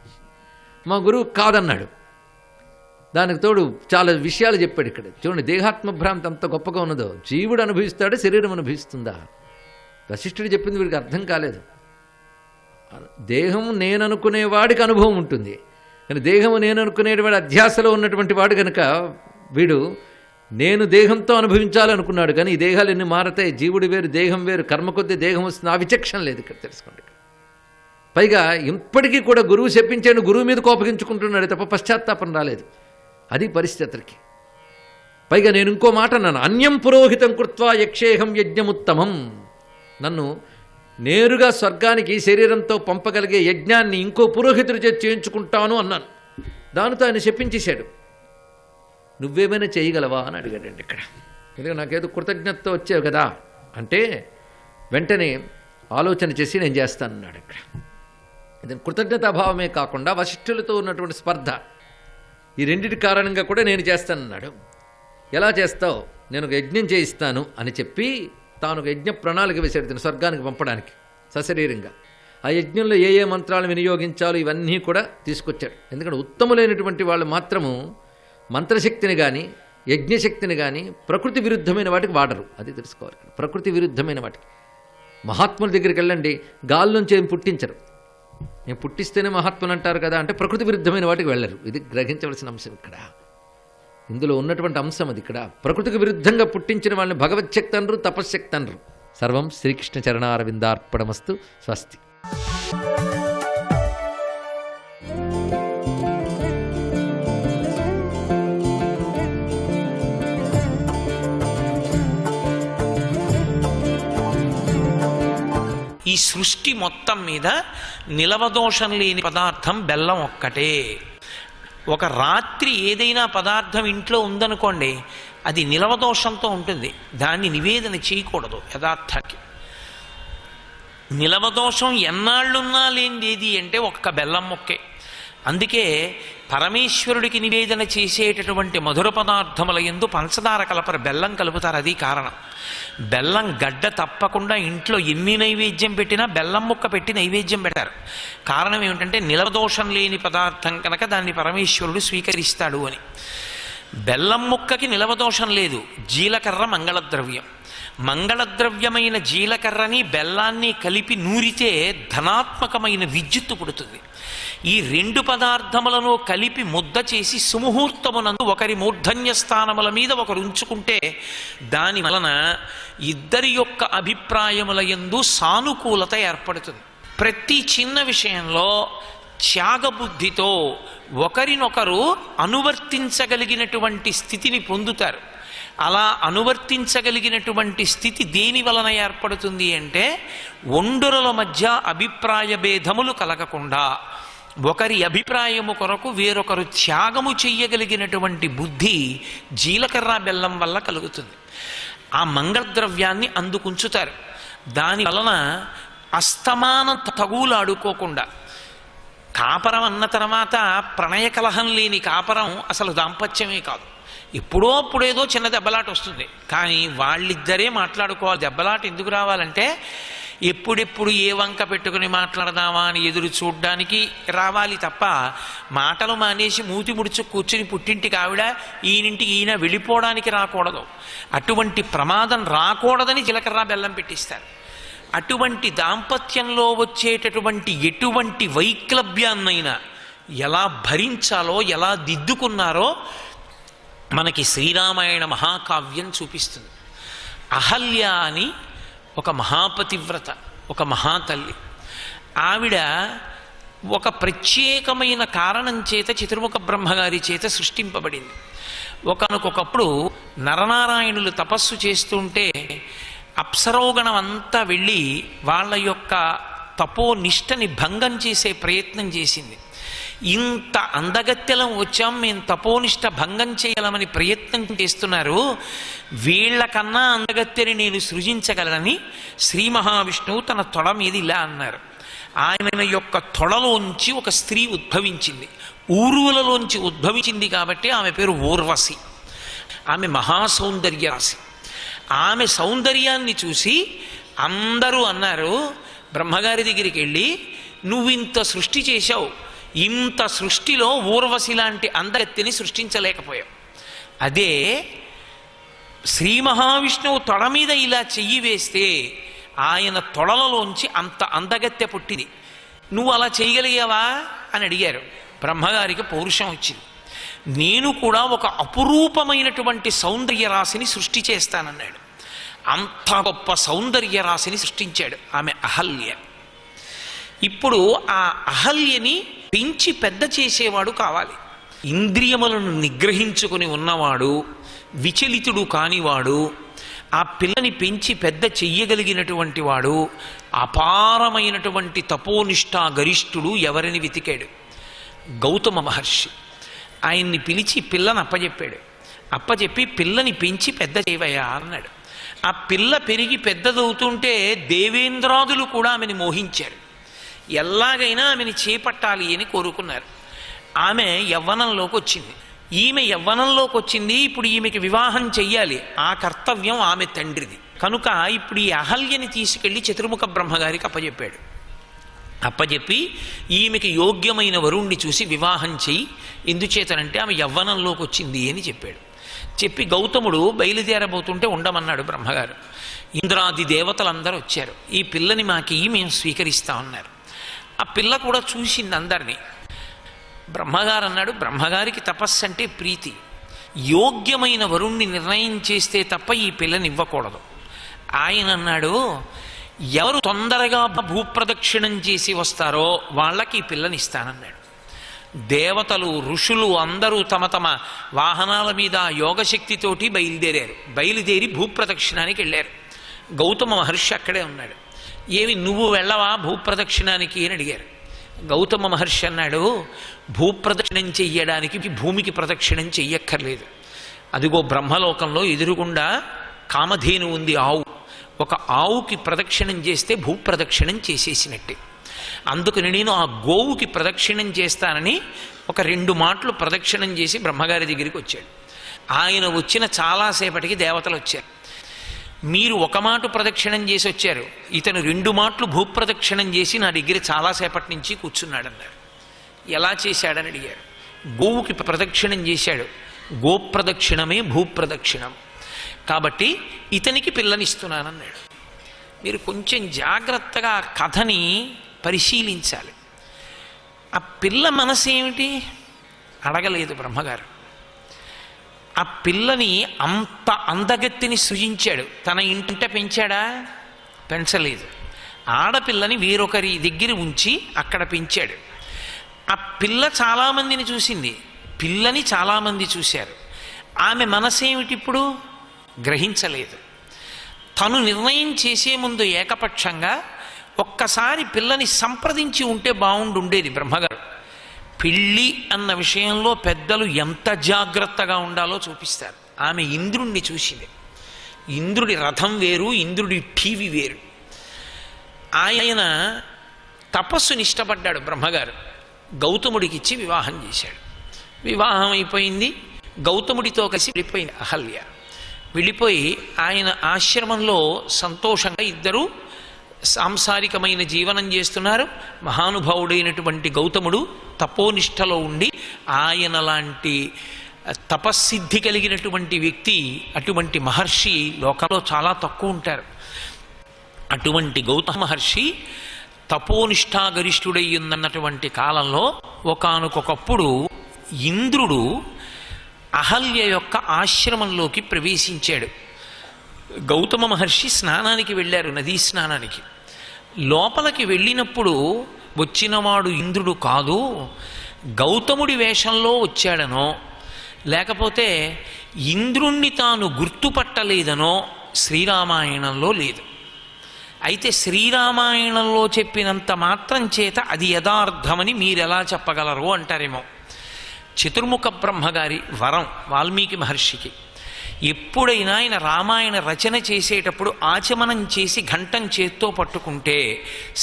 మా గురువు కాదన్నాడు. దానికి తోడు చాలా విషయాలు చెప్పాడు ఇక్కడ. చూడండి, దేహాత్మభ్రాంతి అంత గొప్పగా ఉన్నదో. జీవుడు అనుభవిస్తాడే, శరీరం అనుభవిస్తుందా? వశిష్ఠుడు చెప్పింది వీడికి అర్థం కాలేదు. దేహం నేననుకునేవాడికి అనుభవం ఉంటుంది, కానీ దేహము నేననుకునేవాడు అధ్యాసలో ఉన్నటువంటి వాడు కనుక వీడు నేను దేహంతో అనుభవించాలనుకున్నాడు. కానీ ఈ దేహాలు ఎన్ని మారతాయి, జీవుడు వేరు, దేహం వేరు, కర్మ కొద్దీ దేహం వస్తుంది, ఆ విచక్షణ లేదు ఇక్కడ. తెలుసుకోండి. పైగా ఇప్పటికీ కూడా గురువు చెప్పించాడు, గురువు మీద కోపగించుకుంటున్నాడు తప్ప పశ్చాత్తాపం రాలేదు. అది పరిస్థితులకి. పైగా నేను ఇంకో మాట అన్నాను, అన్యం పురోహితం కృత్వా యక్షేహం యజ్ఞముత్తమం. నన్ను నేరుగా స్వర్గానికి శరీరంతో పంపగలిగే యజ్ఞాన్ని ఇంకో పురోహితుడి చేతి చేయించుకుంటాను అన్నాను. దానితో ఆయన చెప్పించేశాడు. నువ్వేమైనా చేయగలవా అని అడిగాడండి ఇక్కడ. ఎందుకంటే నాకేదో కృతజ్ఞతతో వచ్చావు కదా అంటే వెంటనే ఆలోచన చేసి నేను చేస్తానన్నాడు ఇక్కడ. ఇది కృతజ్ఞతాభావమే కాకుండా వశిష్ఠులతో ఉన్నటువంటి స్పర్ధ, ఈ రెండింటి కారణంగా కూడా నేను చేస్తానన్నాడు. ఎలా చేస్తావు? నేను ఒక యజ్ఞం చేయిస్తాను అని చెప్పి తాను ఒక యజ్ఞ ప్రణాళిక వేశాడు తను స్వర్గానికి పంపడానికి సశరీరంగా. ఆ యజ్ఞంలో ఏ మంత్రాలు వినియోగించాలో ఇవన్నీ కూడా తీసుకొచ్చాడు. ఎందుకంటే ఉత్తములైనటువంటి వాళ్ళు మాత్రము మంత్రశక్తిని కానీ యజ్ఞశక్తిని కానీ ప్రకృతి విరుద్ధమైన వాటికి వాడరు. అది తెలుసుకోవాలి. ప్రకృతి విరుద్ధమైన వాటికి మహాత్ముల దగ్గరికి వెళ్ళండి, గాల్లోంచి ఏం పుట్టించరు. నేను పుట్టిస్తేనే మహాత్ములు అంటారు కదా అంటే ప్రకృతి విరుద్ధమైన వాటికి వెళ్ళరు. ఇది గ్రహించవలసిన అంశం ఇక్కడ. ఇందులో ఉన్నటువంటి అంశం అది. ఇక్కడ ప్రకృతికి విరుద్ధంగా పుట్టించిన వాళ్ళని భగవచ్చక్తి అనరు, తపశ్శక్తి అనరు. సర్వం శ్రీకృష్ణ చరణారవిందార్పణమస్తు. స్వస్తి. ఈ సృష్టి మొత్తం మీద నిలవదోషం లేని పదార్థం బెల్లం ఒక్కటే. ఒక రాత్రి ఏదైనా పదార్థం ఇంట్లో ఉందనుకోండి, అది నిలవదోషంతో ఉంటుంది, దాన్ని నివేదన చేయకూడదు. యథార్థానికి నిలవదోషం ఎన్నాళ్ళున్నా లేనిది ఏది అంటే ఒక్క బెల్లం మొక్కే. అందుకే పరమేశ్వరుడికి నివేదన చేసేటటువంటి మధుర పదార్థముల యందు పంచదార కలపరు, బెల్లం కలుపుతారు. అది కారణం. బెల్లం గడ్డ తప్పకుండా ఇంట్లో ఎన్ని నైవేద్యం పెట్టినా బెల్లం ముక్క పెట్టి నైవేద్యం పెడతారు. కారణం ఏమిటంటే నిలవదోషం లేని పదార్థం కనుక దాన్ని పరమేశ్వరుడు స్వీకరిస్తాడు అని. బెల్లం ముక్కకి నిలవదోషం లేదు. జీలకర్ర మంగళద్రవ్యం. మంగళద్రవ్యమైన జీలకర్రని బెల్లాన్ని కలిపి నూరితే ధనాత్మకమైన విద్యుత్తు పుడుతుంది. ఈ రెండు పదార్థములను కలిపి ముద్ద చేసి సుముహూర్తమునందు ఒకరి మూర్ధన్య స్థానముల మీద ఒకరు ఉంచుకుంటే దాని వలన ఇద్దరి యొక్క అభిప్రాయముల యందు సానుకూలత ఏర్పడుతుంది. ప్రతి చిన్న విషయంలో త్యాగబుద్ధితో ఒకరినొకరు అనువర్తించగలిగినటువంటి స్థితిని పొందుతారు. అలా అనువర్తించగలిగినటువంటి స్థితి దేని వలన ఏర్పడుతుంది అంటే ఒండురల మధ్య అభిప్రాయ భేదములు కలగకుండా ఒకరి అభిప్రాయము కొరకు వేరొకరు త్యాగము చెయ్యగలిగినటువంటి బుద్ధి జీలకర్ర బెల్లం వల్ల కలుగుతుంది. ఆ మంగళద్రవ్యాన్ని అందుకుంచుతారు. దాని వలన అస్తమాన తగులాడుకోకుండా, కాపరం అన్న తర్వాత ప్రణయ కలహం లేని కాపరం అసలు దాంపత్యమే కాదు. ఎప్పుడో అప్పుడేదో చిన్న దెబ్బలాట వస్తుంది, కానీ వాళ్ళిద్దరే మాట్లాడుకోవాలి. దెబ్బలాట ఎందుకు రావాలంటే ఎప్పుడెప్పుడు ఏ వంక పెట్టుకుని మాట్లాడదామా అని ఎదురు చూడ్డానికి రావాలి తప్ప మాటలు మానేసి మూతి ముడుచు కూర్చుని పుట్టింటికి ఆవిడ ఈయనింటికి ఈయన వెళ్ళిపోవడానికి రాకూడదు. అటువంటి ప్రమాదం రాకూడదని జీలకర్ర బెల్లం పెట్టిస్తారు. అటువంటి దాంపత్యంలో వచ్చేటటువంటి ఎటువంటి వైక్లభ్యాన్నైనా ఎలా భరించాలో ఎలా దిద్దుకున్నారో మనకి శ్రీరామాయణ మహాకావ్యం చూపిస్తుంది. అహల్య అని ఒక మహాపతివ్రత, ఒక మహాతల్లి. ఆవిడ ఒక ప్రత్యేకమైన కారణం చేత చతుర్ముఖ బ్రహ్మగారి చేత సృష్టింపబడింది. ఒకనకొకప్పుడు నరనారాయణులు తపస్సు చేస్తుంటే అప్సరోగణం అంతా వెళ్ళి వాళ్ళ యొక్క తపోనిష్టని భంగం చేసే ప్రయత్నం చేసింది. ఇంత అందగత్తెలం వచ్చాం, మేము తపోనిష్ట భంగం చేయగలమని ప్రయత్నం చేస్తున్నారు, వీళ్లకన్నా అందగత్తెని నేను సృజించగలనని శ్రీ మహావిష్ణువు తన తొడ మీద ఇలా అన్నారు. ఆయన యొక్క తొడలోంచి ఒక స్త్రీ ఉద్భవించింది. ఊరువులలోంచి ఉద్భవించింది కాబట్టి ఆమె పేరు ఊర్వశి. ఆమె మహాసౌందర్య రాశి. ఆమె సౌందర్యాన్ని చూసి అందరూ అన్నారు, బ్రహ్మగారి దగ్గరికి వెళ్ళి నువ్వు ఇంత సృష్టి చేశావు, ఇంత సృష్టిలో ఊర్వశి లాంటి అందగత్తెని సృష్టించలేకపోయావు. అదే శ్రీ మహావిష్ణువు తొడ మీద ఇలా చెయ్యి వేస్తే ఆయన తొడలలోంచి అంత అందగత్తె పుట్టింది, నువ్వు అలా చేయగలిగావా అని అడిగారు. బ్రహ్మగారికి పౌరుషం వచ్చింది. నేను కూడా ఒక అపురూపమైనటువంటి సౌందర్య రాశిని సృష్టి చేస్తానన్నాడు. అంత గొప్ప సౌందర్య రాశిని సృష్టించాడు. ఆమె అహల్య. ఇప్పుడు ఆ అహల్యని పెంచి పెద్ద చేసేవాడు కావాలి. ఇంద్రియములను నిగ్రహించుకుని ఉన్నవాడు, విచలితుడు కానివాడు, ఆ పిల్లని పెంచి పెద్ద చెయ్యగలిగినటువంటి వాడు, అపారమైనటువంటి తపోనిష్టా గరిష్ఠుడు ఎవరిని వెతికాడు? గౌతమ మహర్షి. ఆయన్ని పిలిచి పిల్లని అప్పచెప్పాడు. అప్పచెప్పి పిల్లని పెంచి పెద్ద చేయవయ్యా అన్నాడు. ఆ పిల్ల పెరిగి పెద్దదవుతుంటే దేవేంద్రాదులు కూడా ఆమెని మోహించారు. ఎలాగైనా ఆమెని చేపట్టాలి అని కోరుకున్నారు. ఆమె యవ్వనంలోకి వచ్చింది. ఈమె యవ్వనంలోకి వచ్చింది. ఇప్పుడు ఈమెకి వివాహం చెయ్యాలి. ఆ కర్తవ్యం ఆమె తండ్రిది. కనుక ఇప్పుడు ఈ అహల్యని తీసుకెళ్లి చతుర్ముఖ బ్రహ్మగారికి అప్పచెప్పాడు. అప్పచెప్పి ఈమెకి యోగ్యమైన వరుణ్ణి చూసి వివాహం చెయ్యి, ఎందుచేతనంటే ఆమె యవ్వనంలోకి వచ్చింది అని చెప్పాడు. చెప్పి గౌతముడు బయలుదేరబోతుంటే ఉండమన్నాడు బ్రహ్మగారు. ఇంద్రాది దేవతలందరూ వచ్చారు. ఈ పిల్లని మాకి మేము స్వీకరిస్తామన్నారు. ఆ పిల్ల కూడా చూసింది అందరినీ. బ్రహ్మగారు అన్నాడు, బ్రహ్మగారికి తపస్సు అంటే ప్రీతి, యోగ్యమైన వరుణ్ణి నిర్ణయం చేస్తే తప్ప ఈ పిల్లని ఇవ్వకూడదు. ఆయన అన్నాడు, ఎవరు తొందరగా భూప్రదక్షిణం చేసి వస్తారో వాళ్ళకి ఈ పిల్లని ఇస్తానన్నాడు. దేవతలు ఋషులు అందరూ తమ తమ వాహనాల మీద యోగశక్తితోటి బయలుదేరి భూప్రదక్షిణానికి వెళ్ళారు. గౌతమ మహర్షి అక్కడే ఉన్నాడు. ఏమి నువ్వు వెళ్ళవా భూప్రదక్షిణానికి అని అడిగారు. గౌతమ మహర్షి అన్నాడు, భూప్రదక్షిణం చెయ్యడానికి భూమికి ప్రదక్షిణం చెయ్యక్కర్లేదు. అదిగో బ్రహ్మలోకంలో ఎదురుగుండా కామధేను ఉంది, ఆవు. ఒక ఆవుకి ప్రదక్షిణం చేస్తే భూప్రదక్షిణం చేసేసినట్టే. అందుకని నేను ఆ గోవుకి ప్రదక్షిణం చేస్తానని ఒక 2 మాటలు ప్రదక్షిణం చేసి బ్రహ్మగారి దగ్గరికి వచ్చాడు. ఆయన వచ్చిన చాలాసేపటికి దేవతలు వచ్చారు. మీరు 1 మాట ప్రదక్షిణం చేసి వచ్చారు, ఇతను 2 మాటలు భూప్రదక్షిణం చేసి నా దగ్గర చాలాసేపటి నుంచి కూర్చున్నాడన్నారు. ఎలా చేశాడని అడిగారు. గోవుకి ప్రదక్షిణం చేశాడు. గోప్రదక్షిణమే భూప్రదక్షిణం. కాబట్టి ఇతనికి పిల్లనిస్తున్నానన్నాడు. మీరు కొంచెం జాగ్రత్తగా ఆ కథని పరిశీలించాలి. ఆ పిల్ల మనసు ఏమిటి అడగలేదు బ్రహ్మగారు. ఆ పిల్లని అంత అందగత్తిని సృజించాడు. తన ఇంట పెంచాడా? పెంచలేదు. ఆడపిల్లని వేరొకరి దగ్గర ఉంచి అక్కడ పెంచాడు. ఆ పిల్ల చాలామందిని చూసింది, పిల్లని చాలామంది చూశారు. ఆమె మనసేమిటి ఇప్పుడు గ్రహించలేదు. తను నిర్ణయం చేసే ముందు ఏకపక్షంగా ఒక్కసారి పిల్లని సంప్రదించి ఉంటే బాగుండుండేది. బ్రహ్మగారు పెళ్ళి అన్న విషయంలో పెద్దలు ఎంత జాగ్రత్తగా ఉండాలో చూపిస్తారు. ఆమె ఇంద్రుణ్ణి చూసింది. ఇంద్రుడి రథం వేరు, ఇంద్రుడి టీవీ వేరు. ఆయన తపస్సుని ఇష్టపడ్డాడు బ్రహ్మగారు. గౌతముడికి ఇచ్చి వివాహం చేశాడు. వివాహం అయిపోయింది. గౌతముడితో కలిసి వెళ్ళిపోయింది అహల్య. వెళ్ళిపోయి ఆయన ఆశ్రమంలో సంతోషంగా ఇద్దరు సాంసారికమైన జీవనం చేస్తున్నారు. మహానుభావుడైనటువంటి గౌతముడు తపోనిష్టలో ఉండి ఆయన లాంటి తపస్సిద్ధి కలిగినటువంటి వ్యక్తి, అటువంటి మహర్షి లోకంలో చాలా తక్కువ ఉంటారు. అటువంటి గౌతమ మహర్షి తపోనిష్టాగరిష్ఠుడై ఉన్నటువంటి కాలంలో ఒకానొకప్పుడు ఇంద్రుడు అహల్య యొక్క ఆశ్రమంలోకి ప్రవేశించాడు. గౌతమ మహర్షి స్నానానికి వెళ్ళారు, నదీ స్నానానికి. లోపలికి వెళ్ళినప్పుడు వచ్చినవాడు ఇంద్రుడు కాదు, గౌతముడి వేషంలో వచ్చాడనో లేకపోతే ఇంద్రుణ్ణి తాను గుర్తుపట్టలేదనో శ్రీరామాయణంలో లేదు. అయితే శ్రీరామాయణంలో చెప్పినంత మాత్రం చేత అది యథార్థమని మీరెలా చెప్పగలరు అంటారేమో. చతుర్ముఖ బ్రహ్మగారి వరం వాల్మీకి మహర్షికి. ఎప్పుడైనా ఆయన రామాయణ రచన చేసేటప్పుడు ఆచమనం చేసి ఘంటం చేత్తో పట్టుకుంటే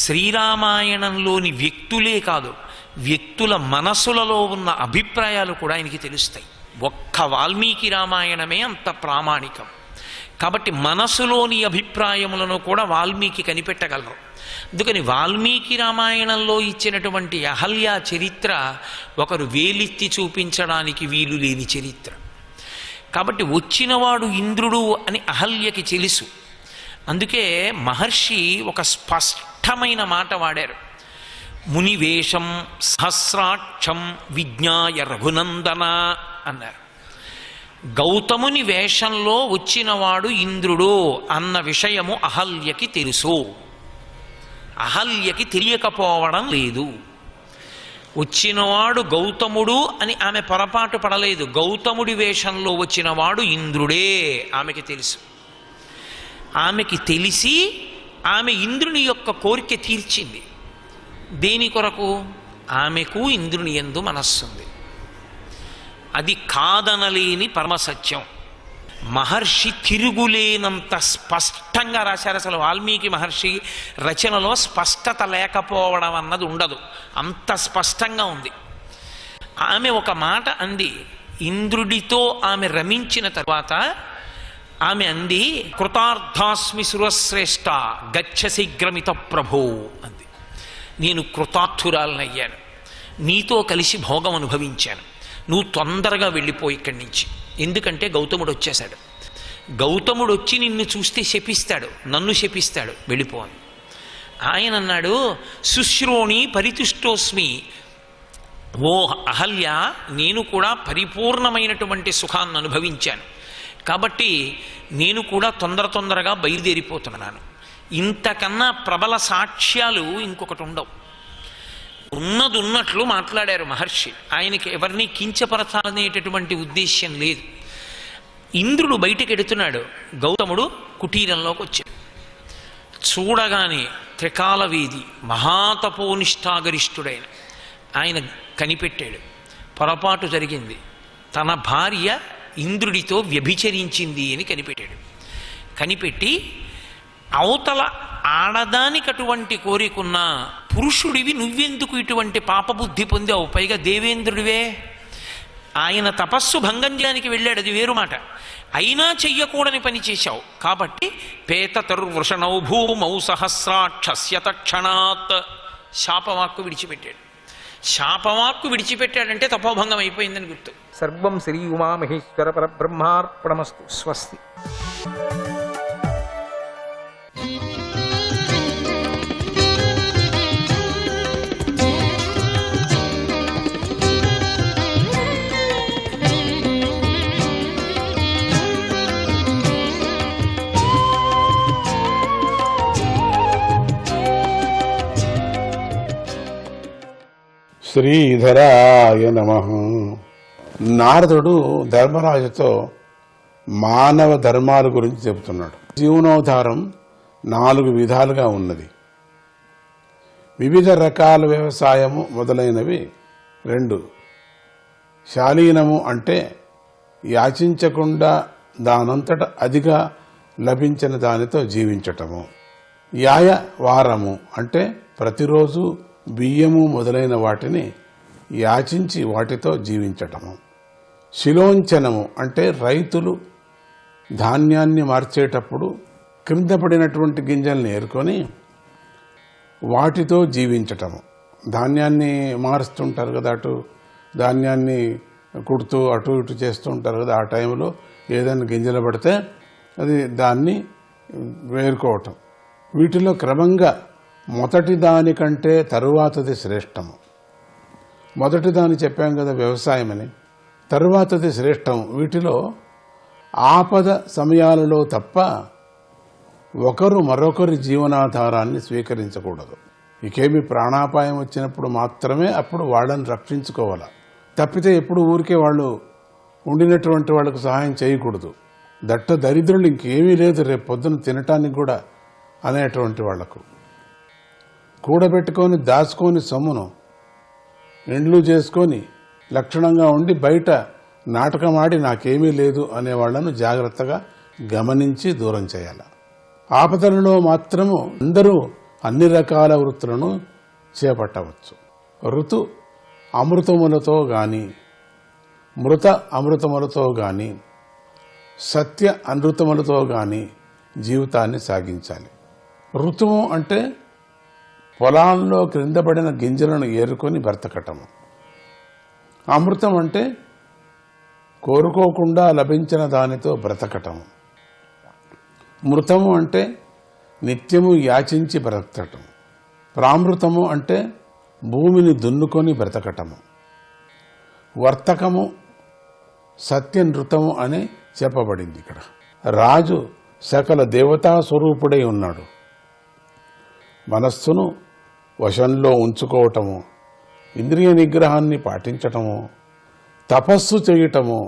శ్రీరామాయణంలోని వ్యక్తులే కాదు, వ్యక్తుల మనసులలో ఉన్న అభిప్రాయాలు కూడా ఆయనకి తెలుస్తాయి. ఒక్క వాల్మీకి రామాయణమే అంత ప్రామాణికం. కాబట్టి మనసులోని అభిప్రాయములను కూడా వాల్మీకి కనిపెట్టగలరు. అందుకని వాల్మీకి రామాయణంలో ఇచ్చినటువంటి అహల్య చరిత్ర ఒకరు వేలెత్తి చూపించడానికి వీలు లేని చరిత్ర. కాబట్టి వచ్చినవాడు ఇంద్రుడు అని అహల్యకి తెలుసు. అందుకే మహర్షి ఒక స్పష్టమైన మాట వాడారు. మునివేషం సహస్రాక్షం విజ్ఞాయ రఘునందన అన్నారు. గౌతముని వేషంలో వచ్చినవాడు ఇంద్రుడు అన్న విషయము అహల్యకి తెలుసు. అహల్యకి తెలియకపోవడం లేదు. వచ్చినవాడు గౌతముడు అని ఆమె పొరపాటు పడలేదు. గౌతముడి వేషంలో వచ్చినవాడు ఇంద్రుడే ఆమెకి తెలుసు. ఆమెకి తెలిసి ఆమె ఇంద్రుని యొక్క కోరిక తీర్చింది. దేని కొరకు? ఆమెకు ఇంద్రుని యందు మనస్సుంది. అది కాదనలేని పరమసత్యం. మహర్షి తిరుగులేనంత స్పష్టంగా రాశారు. అసలు వాల్మీకి మహర్షి రచనలో స్పష్టత లేకపోవడం అన్నది ఉండదు, అంత స్పష్టంగా ఉంది. ఆమె ఒక మాట అంది. ఇంద్రుడితో ఆమె రమించిన తర్వాత ఆమె అంది, కృతార్థాస్మి సురశ్రేష్ఠ గచ్చ శీఘ్రమిత ప్రభో అంది. నేను కృతార్థురాలనయ్యాను, నీతో కలిసి భోగం అనుభవించాను, నువ్వు తొందరగా వెళ్ళిపో ఇక్కడి నుంచి. ఎందుకంటే గౌతముడు వచ్చేశాడు. గౌతముడు వచ్చి నిన్ను చూస్తే శపిస్తాడు, నన్ను శపిస్తాడు, వెళ్ళిపో అని. ఆయన అన్నాడు, శుశ్రోణి పరితుష్టోస్మి, ఓ అహల్య, నేను కూడా పరిపూర్ణమైనటువంటి సుఖాన్ని అనుభవించాను కాబట్టి నేను కూడా తొందరగా బయలుదేరిపోతున్నాను. ఇంతకన్నా ప్రబల సాక్ష్యాలు ఇంకొకటి ఉండవు. ఉన్నది ఉన్నట్లు మాట్లాడారు మహర్షి. ఆయనకి ఎవరిని కించపరచాలనేటటువంటి ఉద్దేశ్యం లేదు. ఇంద్రుడు బయటికి ఎడుతున్నాడు, గౌతముడు కుటీరంలోకి వచ్చాడు. చూడగానే త్రికాలవేది మహాతపోనిష్టాగరిష్ఠుడైన ఆయన కనిపెట్టాడు. పొరపాటు జరిగింది, తన భార్య ఇంద్రుడితో వ్యభిచరించింది అని కనిపెట్టాడు. కనిపెట్టి అవతల ఆడదానికి అటువంటి కోరికున్న పురుషుడివి నువ్వెందుకు ఇటువంటి పాపబుద్ధి పొందావు, పైగా దేవేంద్రుడివే. ఆయన తపస్సు భంగం చేయడానికి వెళ్ళాడు, అది వేరు మాట. అయినా చెయ్యకూడని పని చేశావు కాబట్టి పేతతర్వృషణౌ భూమౌ సహస్రాక్షస్య తక్షణాత్ శాపవాక్కు విడిచిపెట్టాడు. శాపవాక్కు విడిచిపెట్టాడంటే తపోభంగం అయిపోయిందని గుర్తు. సర్వం శ్రీ ఉమామహేశ్వర పరబ్రహ్మార్పణమస్తు. స్వస్తి. శ్రీధరాయ నమః. నారదుడు ధర్మరాజుతో మానవ ధర్మాల గురించి చెబుతున్నాడు. జీవనోద్ధారం 4 విధాలుగా ఉన్నది. వివిధ రకాల వ్యవసాయము మొదలైనవి 2. శాలీనము అంటే యాచించకుండా దానంతట అదిగా లభించిన దానితో జీవించటము. యాయవారము అంటే ప్రతిరోజు బియ్యము మొదలైన వాటిని యాచించి వాటితో జీవించటము. శిలోంచనము అంటే రైతులు ధాన్యాన్ని మార్చేటప్పుడు క్రింద పడినటువంటి గింజల్ని ఏరుకొని వాటితో జీవించటము. ధాన్యాన్ని మారుస్తుంటారు కదా, అటు ధాన్యాన్ని కుడుతూ అటు ఇటు చేస్తూ ఉంటారు కదా, ఆ టైంలో ఏదైనా గింజలు పడితే అది దాన్ని వేరుకోవటం. వీటిలో క్రమంగా మొదటి దానికంటే తరువాతది శ్రేష్టము. మొదటి దాని చెప్పాం కదా వ్యవసాయం అని, తరువాతది శ్రేష్టం. వీటిలో ఆపద సమయాలలో తప్ప ఒకరు మరొకరి జీవనాధారాన్ని స్వీకరించకూడదు. ఇకేమి ప్రాణాపాయం వచ్చినప్పుడు మాత్రమే అప్పుడు వాళ్ళని రక్షించుకోవాలి. తప్పితే ఎప్పుడు ఊరికే వాళ్ళు ఉండినటువంటి వాళ్ళకు సహాయం చేయకూడదు. దట్ట దరిద్రులు ఇంకేమీ లేదు రేపు పొద్దున తినటానికి కూడా అనేటువంటి వాళ్లకు కూడబెట్టుకొని దాచుకొని సొమ్మును ఇండ్లు చేసుకొని లక్షణంగా ఉండి బయట నాటకమాడి నాకేమీ లేదు అనేవాళ్లను జాగ్రత్తగా గమనించి దూరం చేయాలి. ఆపదలలో మాత్రము అందరూ అన్ని రకాల వృత్తులను చేపట్టవచ్చు. ఋతు అమృతములతో గాని, మృత అమృతములతో గాని, సత్య అనృతములతో గాని జీవితాన్ని సాగించాలి. ఋతువు అంటే పొలాల్లో క్రింద పడిన గింజలను ఏరుకొని బ్రతకటము. అమృతం అంటే కోరుకోకుండా లభించిన దానితో బ్రతకటము. మృతము అంటే నిత్యము యాచించి బ్రతకటం. ప్రామృతము అంటే భూమిని దున్నుకొని బ్రతకటము. వర్తకము సత్యనృతము అని చెప్పబడింది. ఇక్కడ రాజు సకల దేవతా స్వరూపుడై ఉన్నాడు. మనస్సును వశంలో ఉంచుకోవటము, ఇంద్రియ నిగ్రహాన్ని పాటించటము, తపస్సు చేయటము,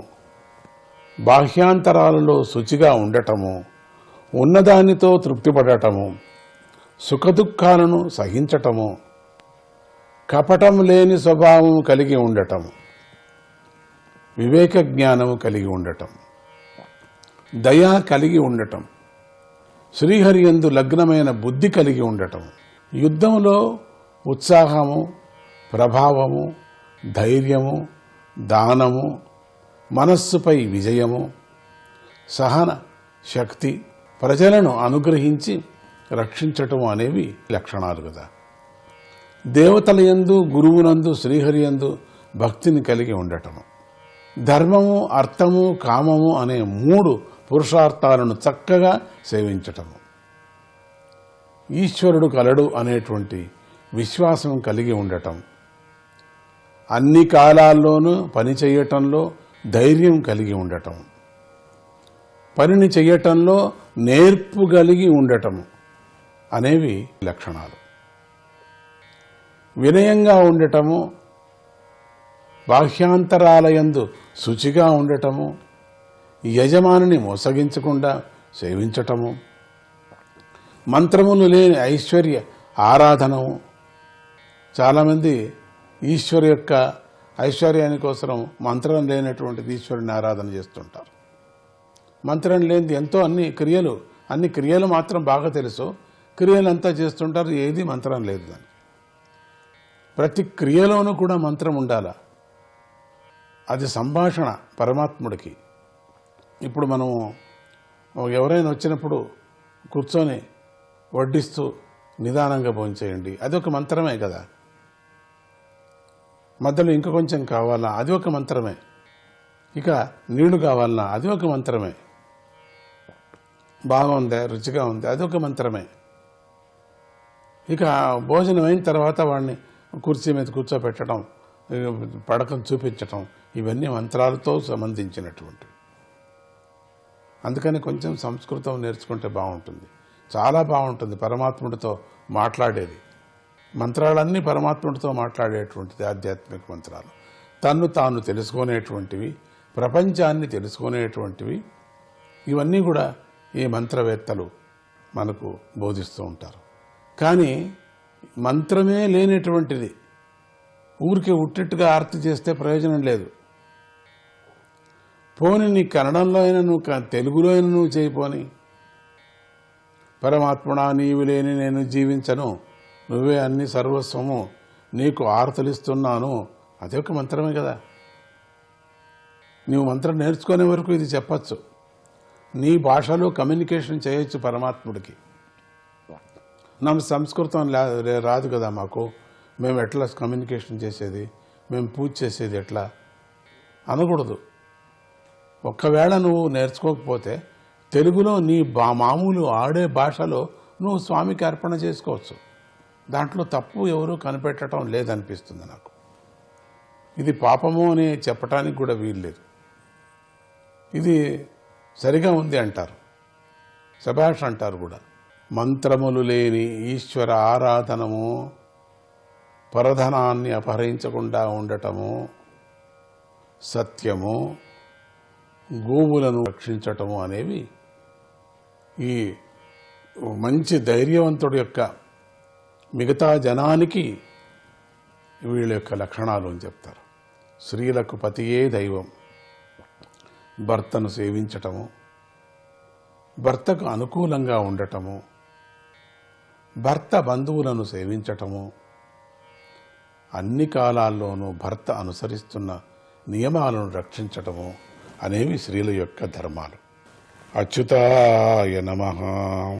బాహ్యాంతరాలలో శుచిగా ఉండటము, ఉన్నదానితో తృప్తిపడటము, సుఖదుఖాలను సహించటము, కపటం లేని స్వభావం కలిగి ఉండటము, వివేక జ్ఞానము కలిగి ఉండటం, దయ కలిగి ఉండటం, శ్రీహరియందు లగ్నమైన బుద్ధి కలిగి ఉండటం, యుద్ధంలో ఉత్సాహము, ప్రభావము, ధైర్యము, దానము, మనస్సుపై విజయము, సహన శక్తి, ప్రజలను అనుగ్రహించి రక్షించటం అనేవి లక్షణాలు కదా. దేవతల యందు, గురువునందు, శ్రీహరియందు భక్తిని కలిగి ఉండటము, ధర్మము, అర్థము, కామము అనే 3 పురుషార్థాలను చక్కగా సేవించటము, ఈశ్వరుడు కలడు అనేటువంటి విశ్వాసం కలిగి ఉండటం, అన్ని కాలాల్లోనూ పని చేయటంలో ధైర్యం కలిగి ఉండటం, పనిని చేయటంలో నేర్పు కలిగి ఉండటము అనేవి లక్షణాలు. వినయంగా ఉండటము, బాహ్యాంతరాలయందు శుచిగా ఉండటము, యజమానిని మోసగించకుండా సేవించటము, మంత్రములు లేని ఐశ్వర్య ఆరాధనము. చాలామంది ఈశ్వరు యొక్క ఐశ్వర్యాని కోసం మంత్రం లేనటువంటిది ఈశ్వరుని ఆరాధన చేస్తుంటారు. మంత్రం లేనిది ఎంతో అన్ని క్రియలు మాత్రం బాగా తెలుసు, క్రియలంతా చేస్తుంటారు, ఏది మంత్రం లేదు దానికి. ప్రతి క్రియలోనూ కూడా మంత్రం ఉండాల. అది సంభాషణ పరమాత్ముడికి. ఇప్పుడు మనము ఎవరైనా వచ్చినప్పుడు కూర్చొని వడ్డిస్తూ నిదానంగా భోంచేయండి, అదొక మంత్రమే కదా. మధ్యలో ఇంకా కొంచెం కావాలా, అది ఒక మంత్రమే. ఇక నీళ్లు కావాలన్నా అది ఒక మంత్రమే. బాగుందా, రుచిగా ఉంది, అదొక మంత్రమే. ఇక భోజనం అయిన తర్వాత వాడిని కుర్చీ మీద కూర్చోపెట్టడం, పడకం చూపించటం, ఇవన్నీ మంత్రాలతో సంబంధించినటువంటివి. అందుకని కొంచెం సంస్కృతం నేర్చుకుంటే బాగుంటుంది, చాలా బాగుంటుంది పరమాత్ముడితో మాట్లాడేది. మంత్రాలన్నీ పరమాత్ముడితో మాట్లాడేటువంటిది ఆధ్యాత్మిక మంత్రాలు. తన్ను తాను తెలుసుకునేటువంటివి, ప్రపంచాన్ని తెలుసుకునేటువంటివి, ఇవన్నీ కూడా ఈ మంత్రవేత్తలు మనకు బోధిస్తూ ఉంటారు. కానీ మంత్రమే లేనటువంటిది ఊరికే ఉట్టిట్టుగా ఆర్తి చేస్తే ప్రయోజనం లేదు. పోని నీ కన్నడంలో అయినా నువ్వు, తెలుగులో అయినా నువ్వు చేయిపోని, పరమాత్ముడా నీవు లేని నేను జీవించను, నువ్వే అన్ని సర్వస్వము, నీకు ఆర్తలిస్తున్నాను, అదే ఒక మంత్రమే కదా. నీవు మంత్రం నేర్చుకునే వరకు ఇది చెప్పచ్చు. నీ భాషలో కమ్యూనికేషన్ చేయొచ్చు పరమాత్ముడికి. నమ్మ సంస్కృతం రాదు కదా మాకు, మేము ఎట్లా కమ్యూనికేషన్ చేసేది, మేము పూజ చేసేది ఎట్లా అనకూడదు. ఒక్కవేళ నువ్వు నేర్చుకోకపోతే తెలుగులో నీ మామూలు ఆడే భాషలో నువ్వు స్వామికి అర్పణ చేసుకోవచ్చు. దాంట్లో తప్పు ఎవరూ కనిపెట్టడం లేదనిపిస్తుంది నాకు. ఇది పాపము అని చెప్పటానికి కూడా వీల్లేదు. ఇది సరిగా ఉంది అంటారు, శభాష్ అంటారు కూడా. మంత్రములు లేని ఈశ్వర ఆరాధనము, పరధనాన్ని అపహరించకుండా ఉండటము, సత్యము, గోవులను రక్షించటము అనేవి ఈ మంచి ధైర్యవంతుడి యొక్క మిగతా జనానికి వీళ్ళ యొక్క లక్షణాలు అని చెప్తారు. స్త్రీలకు పతియే దైవం, భర్తను సేవించటము, భర్తకు అనుకూలంగా ఉండటము, భర్త బంధువులను సేవించటము, అన్ని కాలాల్లోనూ భర్త అనుసరిస్తున్న నియమాలను రక్షించటము అనేవి స్త్రీల యొక్క ధర్మాలు. అచ్యుతాయ నమః.